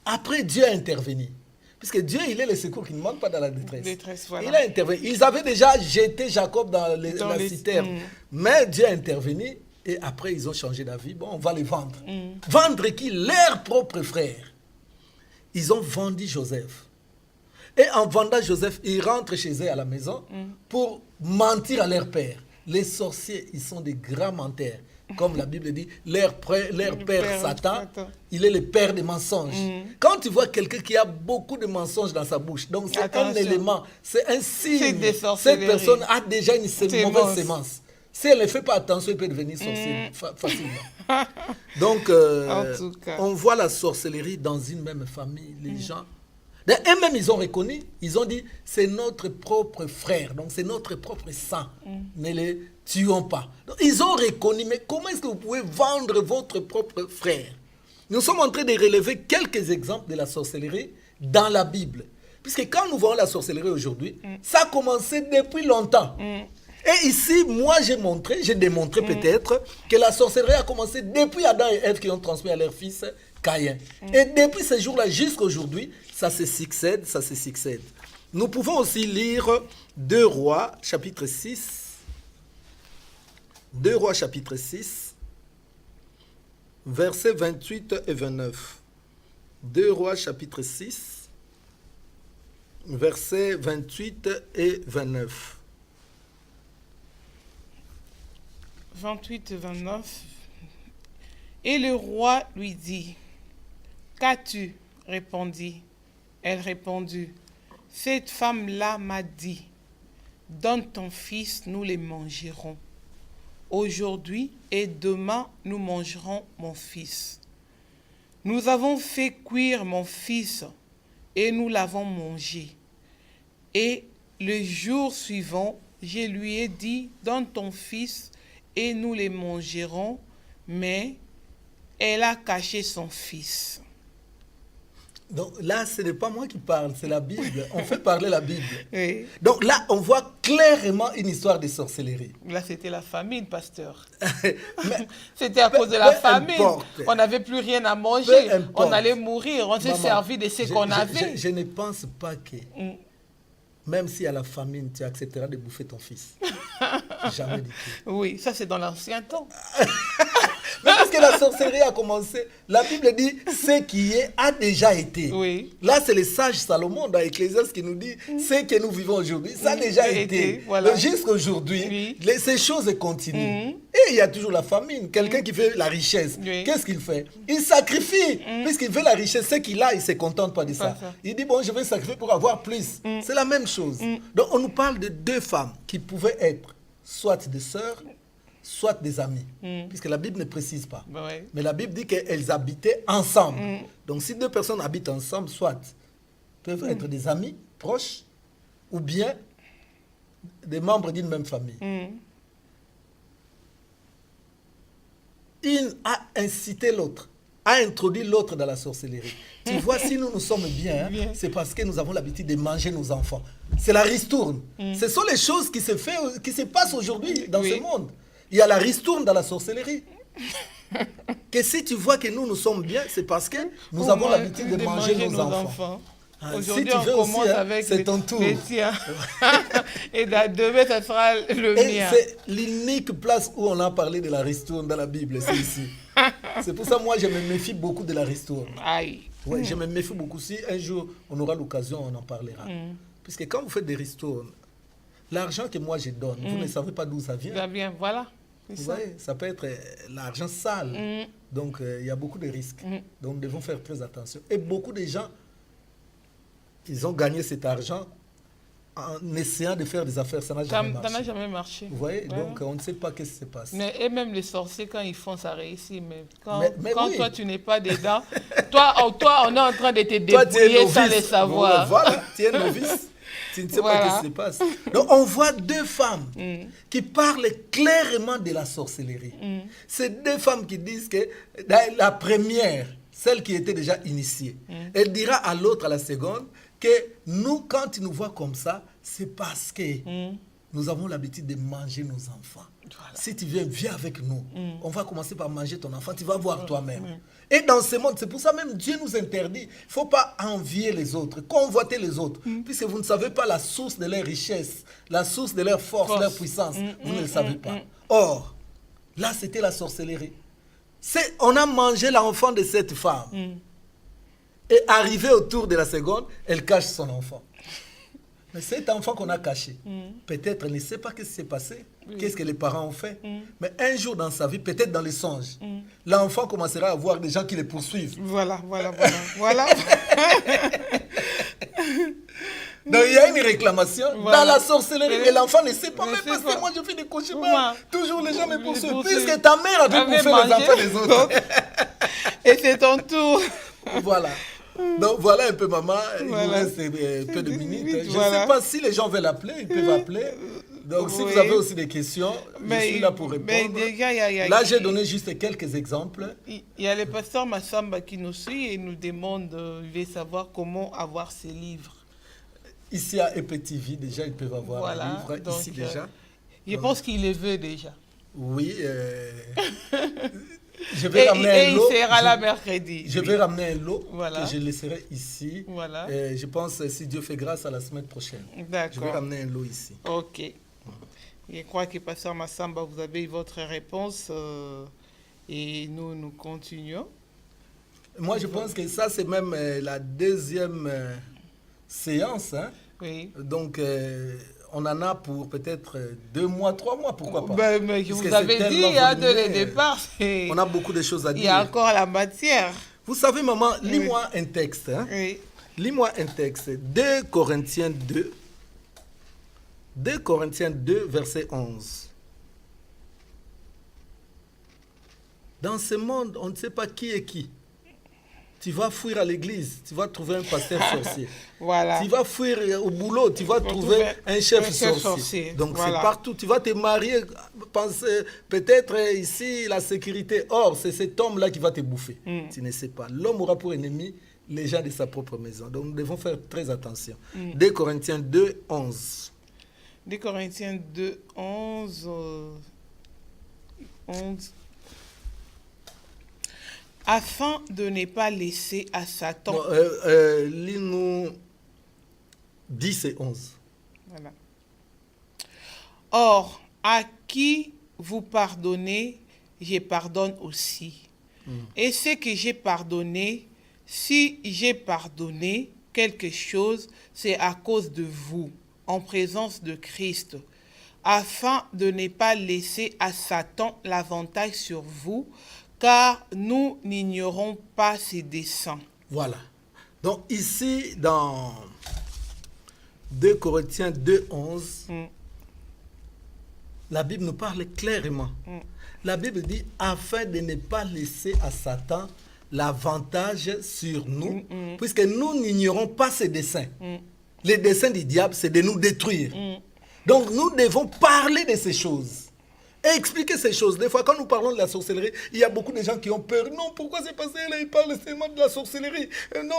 Après, Dieu a intervenu. Puisque Dieu, il est le secours qui ne manque pas dans la détresse. Voilà. Il a intervenu. Ils avaient déjà jeté Jacob dans la citerne. Mais Dieu a intervenu et après, ils ont changé d'avis. Bon, on va les vendre. Vendre qui? Leurs propres frères. Ils ont vendu Joseph. Et en vendant Joseph, ils rentrent chez eux à la maison pour mentir à leur père. Les sorciers, ils sont des grands menteurs. Comme la Bible dit, leur père Satan, il est le père des mensonges. Quand tu vois quelqu'un qui a beaucoup de mensonges dans sa bouche, donc c'est un élément, c'est un signe. Cette personne a déjà une mauvaise sémence. Si elle ne fait pas attention, elle peut devenir sorcière facilement. Donc, on voit la sorcellerie dans une même famille. Les gens, eux-mêmes, ils ont reconnu, ils ont dit, c'est notre propre frère, donc c'est notre propre sang. Ne les tuons pas. Donc, ils ont reconnu, mais comment est-ce que vous pouvez vendre votre propre frère? Nous sommes en train de relever quelques exemples de la sorcellerie dans la Bible. Puisque quand nous voyons la sorcellerie aujourd'hui, ça a commencé depuis longtemps. Et ici, moi, j'ai démontré peut-être que la sorcellerie a commencé depuis Adam et Ève qui ont transmis à leur fils Caïn. Et depuis ce jour-là jusqu'à aujourd'hui, ça se succède, ça se succède. Nous pouvons aussi lire 2 Rois, chapitre 6. 2 Rois, chapitre 6, versets 28 et 29. 2 Rois, chapitre 6, versets 28 et 29. 28 et 29. Et le roi lui dit, qu'as-tu? Répondit. Elle répondit, cette femme-là m'a dit, donne ton fils, nous les mangerons. Aujourd'hui et demain, nous mangerons mon fils. Nous avons fait cuire mon fils et nous l'avons mangé. Et le jour suivant, je lui ai dit, donne ton fils et nous les mangerons, mais elle a caché son fils. Donc là, ce n'est pas moi qui parle, c'est la Bible. On fait parler la Bible. Oui. Donc là, on voit clairement une histoire de sorcellerie. Là, c'était la famine, pasteur. C'était à cause de la famine. Importe. On n'avait plus rien à manger. Importe. On allait mourir. On s'est servi de ce qu'on avait. Je ne pense pas que, même si à la famine, tu accepteras de bouffer ton fils. Jamais dit que. Oui, ça c'est dans l'ancien temps. Mais parce que la sorcellerie a commencé, la Bible dit ce qui est a déjà été. Oui. Là, c'est le sage Salomon dans Ecclésiaste qui nous dit ce que nous vivons aujourd'hui, ça a déjà été. Voilà. Jusqu'à aujourd'hui, ces choses continuent. Et il y a toujours la famine. Quelqu'un qui veut la richesse, qu'est-ce qu'il fait? Il sacrifie. Puisqu'il veut la richesse, ce qu'il a, il ne se contente pas de ça. Il dit, bon, je vais sacrifier pour avoir plus. C'est la même chose. Donc, on nous parle de 2 femmes qui pouvaient être soit des sœurs, soit des amis, puisque la Bible ne précise pas. Mais la Bible dit qu'elles habitaient ensemble. Donc si 2 personnes habitent ensemble, soit peuvent être des amis proches, ou bien des membres d'une même famille. Une a incité l'autre, a introduit l'autre dans la sorcellerie. Tu vois, si nous sommes bien, c'est parce que nous avons l'habitude de manger nos enfants. C'est la ristourne. Ce sont les choses qui se passent aujourd'hui dans ce monde. Il y a la ristourne dans la sorcellerie. Que si tu vois que nous sommes bien, c'est parce que nous avons l'habitude de manger nos enfants. Aujourd'hui, si on commence aussi, avec c'est ton tour. Les tiens. Et demain, ça sera le mien. C'est l'unique place où on a parlé de la ristourne dans la Bible, c'est ici. C'est pour ça, moi, je me méfie beaucoup de la ristourne. Aïe. Ouais, je me méfie beaucoup. Si un jour, on aura l'occasion, on en parlera. Puisque quand vous faites des ristournes, l'argent que moi je donne, vous ne savez pas d'où ça vient. Ça vient, voilà. Vous voyez, ça peut être l'argent sale. Donc, il y a beaucoup de risques. Donc, nous devons faire très attention. Et beaucoup de gens, ils ont gagné cet argent en essayant de faire des affaires. Ça n'a jamais marché. Ça n'a jamais marché. Vous voyez, donc on ne sait pas ce qui se passe. Et même les sorciers, quand ils font, ça réussit. Mais quand oui. Toi, tu n'es pas dedans, toi, on est en train de te débrouiller sans le savoir. Voilà, tu es novice. Tu ne sais pas ce qui se passe. Donc, on voit 2 femmes qui parlent clairement de la sorcellerie. C'est 2 femmes qui disent que la première, celle qui était déjà initiée, elle dira à l'autre, à la seconde, que nous, quand tu nous vois comme ça, c'est parce que nous avons l'habitude de manger nos enfants. Voilà. Si tu viens avec nous. On va commencer par manger ton enfant, tu vas voir toi-même. Et dans ce monde, c'est pour ça même Dieu nous interdit. Il ne faut pas envier les autres, convoiter les autres, puisque vous ne savez pas la source de leur richesse, la source de leur force. Leur puissance. Vous ne le savez pas. Or, là, c'était la sorcellerie. On a mangé l'enfant de cette femme. Et arrivé autour de la seconde, elle cache son enfant. Mais cet enfant qu'on a caché, peut-être il ne sait pas ce qui s'est passé, qu'est-ce que les parents ont fait. Mais un jour dans sa vie, peut-être dans les songes, l'enfant commencera à voir des gens qui les poursuivent. Voilà. Donc il y a une réclamation dans la sorcellerie et l'enfant ne sait pas, mais parce que moi je fais des cauchemars, toujours les gens me poursuivent, puisque ta mère a dû bouffer les enfants des autres. Et c'est ton tour. Voilà. Donc voilà un peu maman, il nous reste un peu de minutes. Je ne sais pas si les gens veulent appeler, ils peuvent appeler. Donc si vous avez aussi des questions, je suis là pour répondre. Déjà, là j'ai donné juste quelques exemples. Il y a le pasteur Massamba qui nous suit et nous demande, il veut savoir comment avoir ses livres. Ici à EPTV, déjà, ils peuvent avoir un livre, donc, ici déjà. Je pense qu'il les veut déjà. Oui. Je vais ramener un lot. Et il sera là mercredi. Je vais ramener un lot que je laisserai ici. Voilà. Je pense, si Dieu fait grâce, à la semaine prochaine. D'accord. Je vais ramener un lot ici. Ok. Je crois que pasteur Massamba, vous avez votre réponse et nous continuons. Moi, je pense que ça, c'est même la deuxième séance. Hein? Oui. Donc, on en a pour peut-être 2 mois, 3 mois, pourquoi pas. Mais je vous avais dit dès le départ. On a beaucoup de choses à dire. Il y a encore la matière. Vous savez, maman, lis-moi un texte. Hein? Oui. Lis-moi un texte. 2 Corinthiens 2. 2 Corinthiens 2, verset 11. Dans ce monde, on ne sait pas qui est qui. Tu vas fuir à l'église, tu vas trouver un pasteur sorcier. Voilà. Tu vas fuir au boulot, tu vas trouver un chef sorcier. Donc c'est partout. Tu vas te marier, penser peut-être ici la sécurité. Or, c'est cet homme-là qui va te bouffer. Tu ne sais pas. L'homme aura pour ennemi les gens de sa propre maison. Donc nous devons faire très attention. 2 Corinthiens 2, 11. 2 Corinthiens 2, 11. Afin de ne pas laisser à Satan... Lis-nous 10 et 11. Voilà. Or, à qui vous pardonnez, je pardonne aussi. Et ce que j'ai pardonné, si j'ai pardonné quelque chose, c'est à cause de vous, en présence de Christ, afin de ne pas laisser à Satan l'avantage sur vous, car nous n'ignorons pas ses desseins. Voilà. Donc ici, dans 2 Corinthiens 2, 11, la Bible nous parle clairement. La Bible dit, afin de ne pas laisser à Satan l'avantage sur nous, puisque nous n'ignorons pas ses desseins. Les desseins du diable, c'est de nous détruire. Donc nous devons parler de ces choses. Et expliquer ces choses. Des fois, quand nous parlons de la sorcellerie, il y a beaucoup de gens qui ont peur. Non, pourquoi c'est passé là? Ils parlent seulement de la sorcellerie. Non,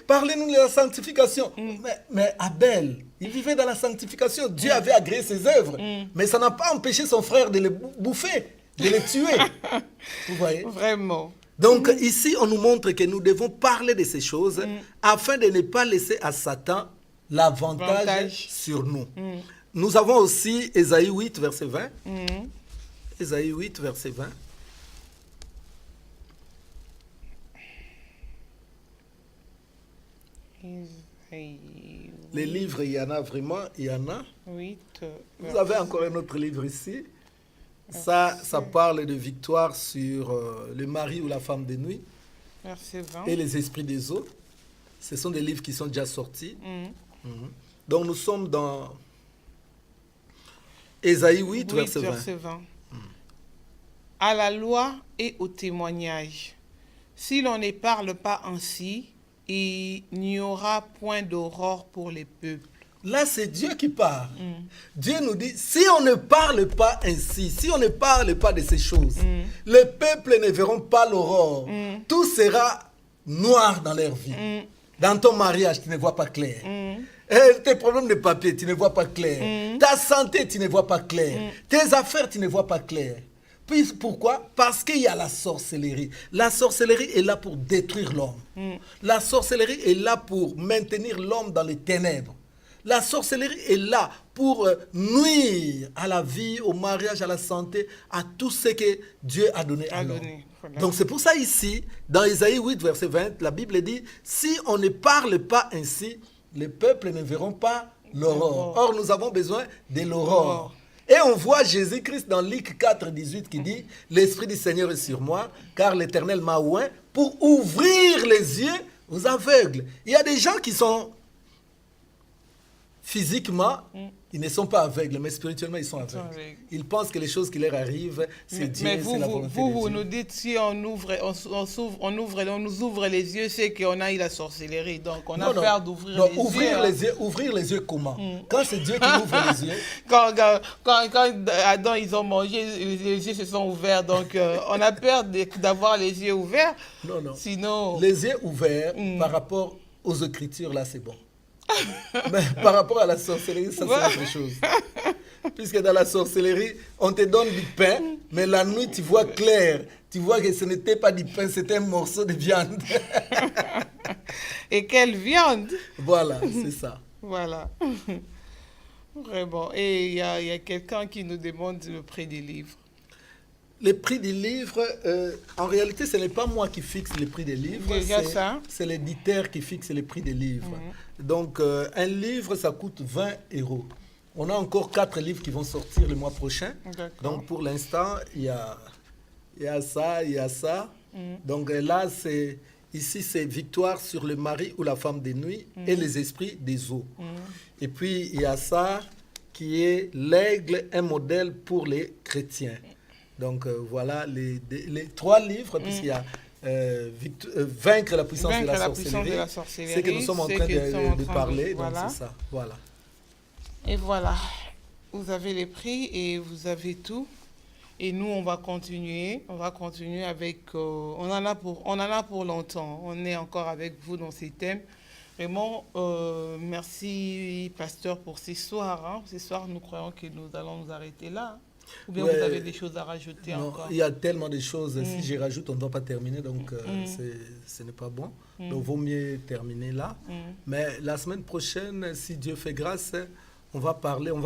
parlez-nous de la sanctification. Mais Abel, il vivait dans la sanctification. Dieu avait agréé ses œuvres. Mais ça n'a pas empêché son frère de les bouffer, de les tuer. Vous voyez? Vraiment. Donc ici, on nous montre que nous devons parler de ces choses afin de ne pas laisser à Satan l'avantage sur nous. Nous avons aussi Ésaïe 8, verset 20. Ésaïe 8, verset 20. Les livres, il y en a vraiment, il y en a. 8, vous avez encore un autre livre ici. Ça parle de victoire sur le mari ou la femme de nuit. Verset 20. Et les esprits des eaux. Ce sont des livres qui sont déjà sortis. Donc nous sommes dans... Ésaïe 8, verset 20. À la loi et au témoignage. Si l'on ne parle pas ainsi, il n'y aura point d'aurore pour les peuples. Là, c'est Dieu qui parle. Dieu nous dit, si on ne parle pas ainsi, si on ne parle pas de ces choses, les peuples ne verront pas l'aurore. Tout sera noir dans leur vie. Dans ton mariage, tu ne vois pas clair. Tes problèmes de papier, tu ne vois pas clair. Ta santé, tu ne vois pas clair. Tes affaires, tu ne vois pas clair. Puis pourquoi? Parce qu'il y a la sorcellerie. La sorcellerie est là pour détruire l'homme. La sorcellerie est là pour maintenir l'homme dans les ténèbres. La sorcellerie est là pour nuire à la vie, au mariage, à la santé, à tout ce que Dieu a donné à l'homme. Voilà. Donc c'est pour ça ici, dans Ésaïe 8, verset 20, la Bible dit, si on ne parle pas ainsi, les peuples ne verront pas l'aurore. Or, nous avons besoin de l'aurore. Et on voit Jésus-Christ dans Luc 4, 18 qui dit « L'Esprit du Seigneur est sur moi, car l'Éternel m'a oint pour ouvrir les yeux aux aveugles. » Il y a des gens qui sont physiquement, ils ne sont pas aveugles, mais spirituellement, ils sont aveugles. Ils pensent que les choses qui leur arrivent, c'est Dieu, c'est la volonté de Dieu. Vous nous dites, si on nous ouvre les yeux, c'est qu'on a eu la sorcellerie. Donc, on a peur d'ouvrir les yeux. Ouvrir les yeux comment? Quand c'est Dieu qui ouvre les yeux. Quand Adam, ils ont mangé, les yeux se sont ouverts. Donc, on a peur d'avoir les yeux ouverts. Non. Sinon... Les yeux ouverts, par rapport aux Écritures, là, c'est bon. Mais par rapport à la sorcellerie, ça c'est autre chose. Puisque dans la sorcellerie, on te donne du pain, mais la nuit tu vois clair. Tu vois que ce n'était pas du pain, c'était un morceau de viande. Et quelle viande! Voilà, c'est ça. Voilà. Vraiment. Et il y a quelqu'un qui nous demande le prix des livres. Les prix des livres, en réalité, ce n'est pas moi qui fixe les prix des livres. C'est l'éditeur qui fixe les prix des livres. Donc, un livre, ça coûte 20 €. On a encore 4 livres qui vont sortir le mois prochain. Donc, pour l'instant, il y a ça. Donc, là, ici, c'est Victoire sur le mari ou la femme des nuits et les esprits des eaux. Et puis, il y a ça qui est l'aigle, un modèle pour les chrétiens. Donc, voilà les 3 livres, puisqu'il y a Vaincre la puissance de la sorcellerie. C'est que nous sommes en train de parler, donc c'est ça. Voilà. Et voilà, vous avez les prix et vous avez tout. Et nous, on va continuer avec... on en a pour longtemps. On est encore avec vous dans ces thèmes. Vraiment, merci, pasteur, pour ce soir. Hein. Ce soir, nous croyons que nous allons nous arrêter là. Ou bien vous avez des choses à rajouter encore? Il y a tellement de choses. Si je rajoute, on ne doit pas terminer. Donc, ce n'est pas bon. Donc, il vaut mieux terminer là. Mais la semaine prochaine, si Dieu fait grâce, on va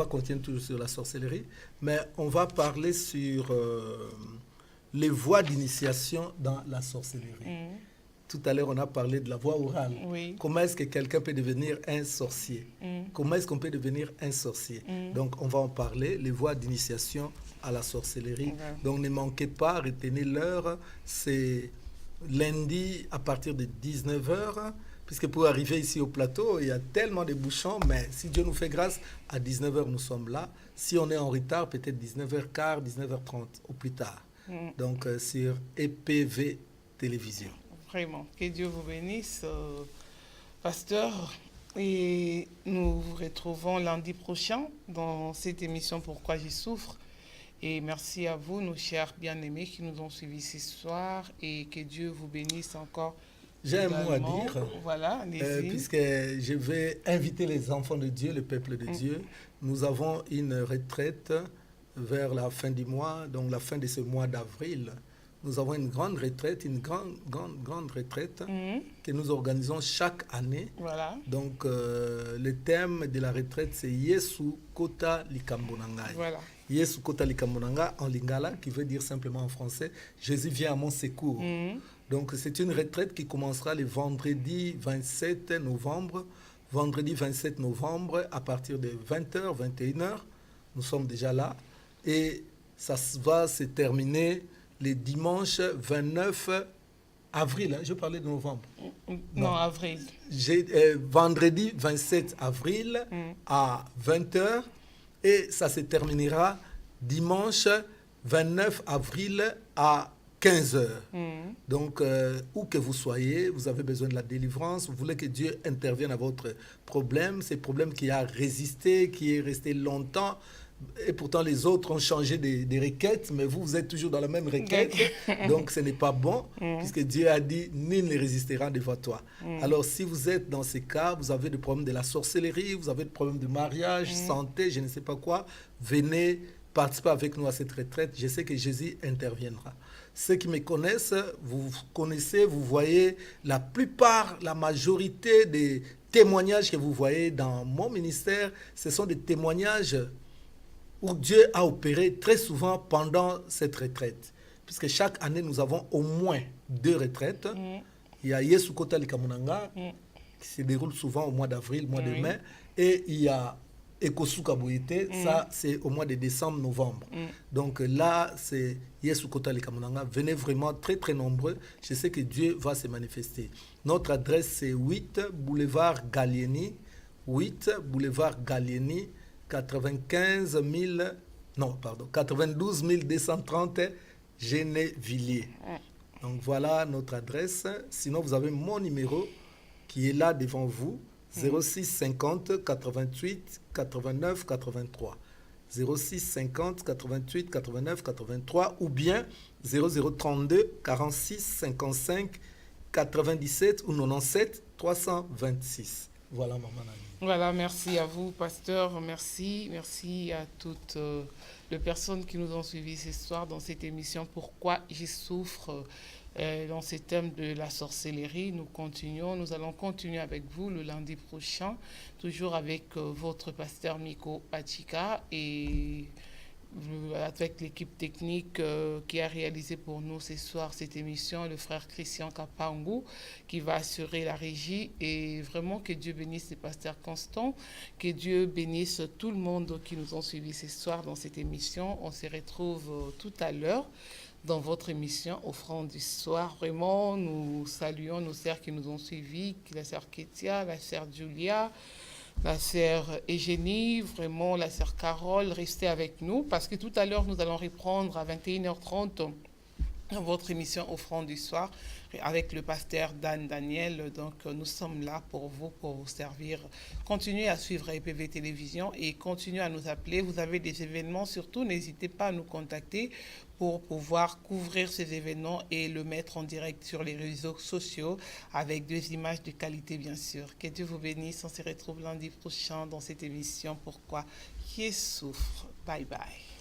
continuer toujours sur la sorcellerie. Mais on va parler sur les voies d'initiation dans la sorcellerie. Tout à l'heure, on a parlé de la voie orale. Comment est-ce que quelqu'un peut devenir un sorcier? Comment est-ce qu'on peut devenir un sorcier? Donc, on va en parler, les voies d'initiation à la sorcellerie. Donc, ne manquez pas, retenez l'heure. C'est lundi à partir de 19 h, puisque pour arriver ici au plateau, il y a tellement de bouchons, mais si Dieu nous fait grâce, à 19 h, nous sommes là. Si on est en retard, peut-être 19h15, 19h30 au plus tard. Donc, sur EPV Télévision. Vraiment, que Dieu vous bénisse, pasteur. Et nous vous retrouvons lundi prochain dans cette émission Pourquoi j'y souffre. Et merci à vous, nos chers bien-aimés qui nous ont suivis ce soir. Et que Dieu vous bénisse encore. J'ai un mot à dire. Voilà, allez-y. Puisque je vais inviter les enfants de Dieu, le peuple de Dieu. Nous avons une retraite vers la fin du mois, donc la fin de ce mois d'avril. Nous avons une grande retraite, une grande retraite que nous organisons chaque année. Voilà. Donc, le thème de la retraite, c'est Yesu Kota Likambonangai. Voilà. Yesu Kota Likambonanga en lingala, qui veut dire simplement en français, Jésus vient à mon secours. Donc, c'est une retraite qui commencera le vendredi 27 novembre. Vendredi 27 novembre, à partir de 20h, 21h, nous sommes déjà là. Et ça va se terminer le dimanche 29 avril, hein, je parlais de novembre. Non, avril. Vendredi 27 avril à 20h et ça se terminera dimanche 29 avril à 15h. Donc, où que vous soyez, vous avez besoin de la délivrance, vous voulez que Dieu intervienne à votre problème, ce problème qui a résisté, qui est resté longtemps. Et pourtant, les autres ont changé des requêtes, mais vous êtes toujours dans la même requête. Donc, ce n'est pas bon, puisque Dieu a dit, nul ne résistera devant toi. Alors, si vous êtes dans ces cas, vous avez des problèmes de la sorcellerie, vous avez des problèmes de mariage, santé, je ne sais pas quoi, venez participer avec nous à cette retraite. Je sais que Jésus interviendra. Ceux qui me connaissent, vous connaissez, vous voyez la plupart, la majorité des témoignages que vous voyez dans mon ministère, ce sont des témoignages où Dieu a opéré très souvent pendant cette retraite. Puisque chaque année, nous avons au moins 2 retraites. Il y a Yesu Kota Likamunanga qui se déroule souvent au mois d'avril, mois de Oui. mai. Et il y a Ekosuka Boyete, ça c'est au mois de décembre, novembre. Donc là, c'est Yesukota Lekamunanga. Venez vraiment très très nombreux. Je sais que Dieu va se manifester. Notre adresse c'est 8 boulevard Gallieni, 8 boulevard Gallieni, 92 230 Genévilliers. Donc voilà notre adresse. Sinon, vous avez mon numéro qui est là devant vous. 06 50 88 89 83. 06 50 88 89 83 ou bien 0032 46 55 97 ou 97 326. Voilà, maman Nani. Voilà, merci à vous, pasteur. Merci à toutes les personnes qui nous ont suivis ce soir dans cette émission. Pourquoi j'y souffre dans ce thème de la sorcellerie. Nous allons continuer avec vous le lundi prochain, toujours avec votre pasteur Miko Achika et avec l'équipe technique qui a réalisé pour nous ce soir cette émission, le frère Christian Kapangu qui va assurer la régie. Et vraiment que Dieu bénisse le pasteur Constant, que Dieu bénisse tout le monde qui nous ont suivis ce soir dans cette émission. On se retrouve tout à l'heure dans votre émission Offrande du soir. Vraiment, nous saluons nos sœurs qui nous ont suivis, la sœur Ketia, la sœur Julia, la sœur Eugénie, vraiment la sœur Carole. Restez avec nous parce que tout à l'heure, nous allons reprendre à 21h30 votre émission Offrande du soir avec le pasteur Dan Daniel. Donc, nous sommes là pour vous servir. Continuez à suivre EPV Télévision et continuez à nous appeler. Vous avez des événements, surtout, n'hésitez pas à nous contacter pour pouvoir couvrir ces événements et le mettre en direct sur les réseaux sociaux avec des images de qualité, bien sûr. Que Dieu vous bénisse. On se retrouve lundi prochain dans cette émission. Pourquoi qui souffre. Bye bye.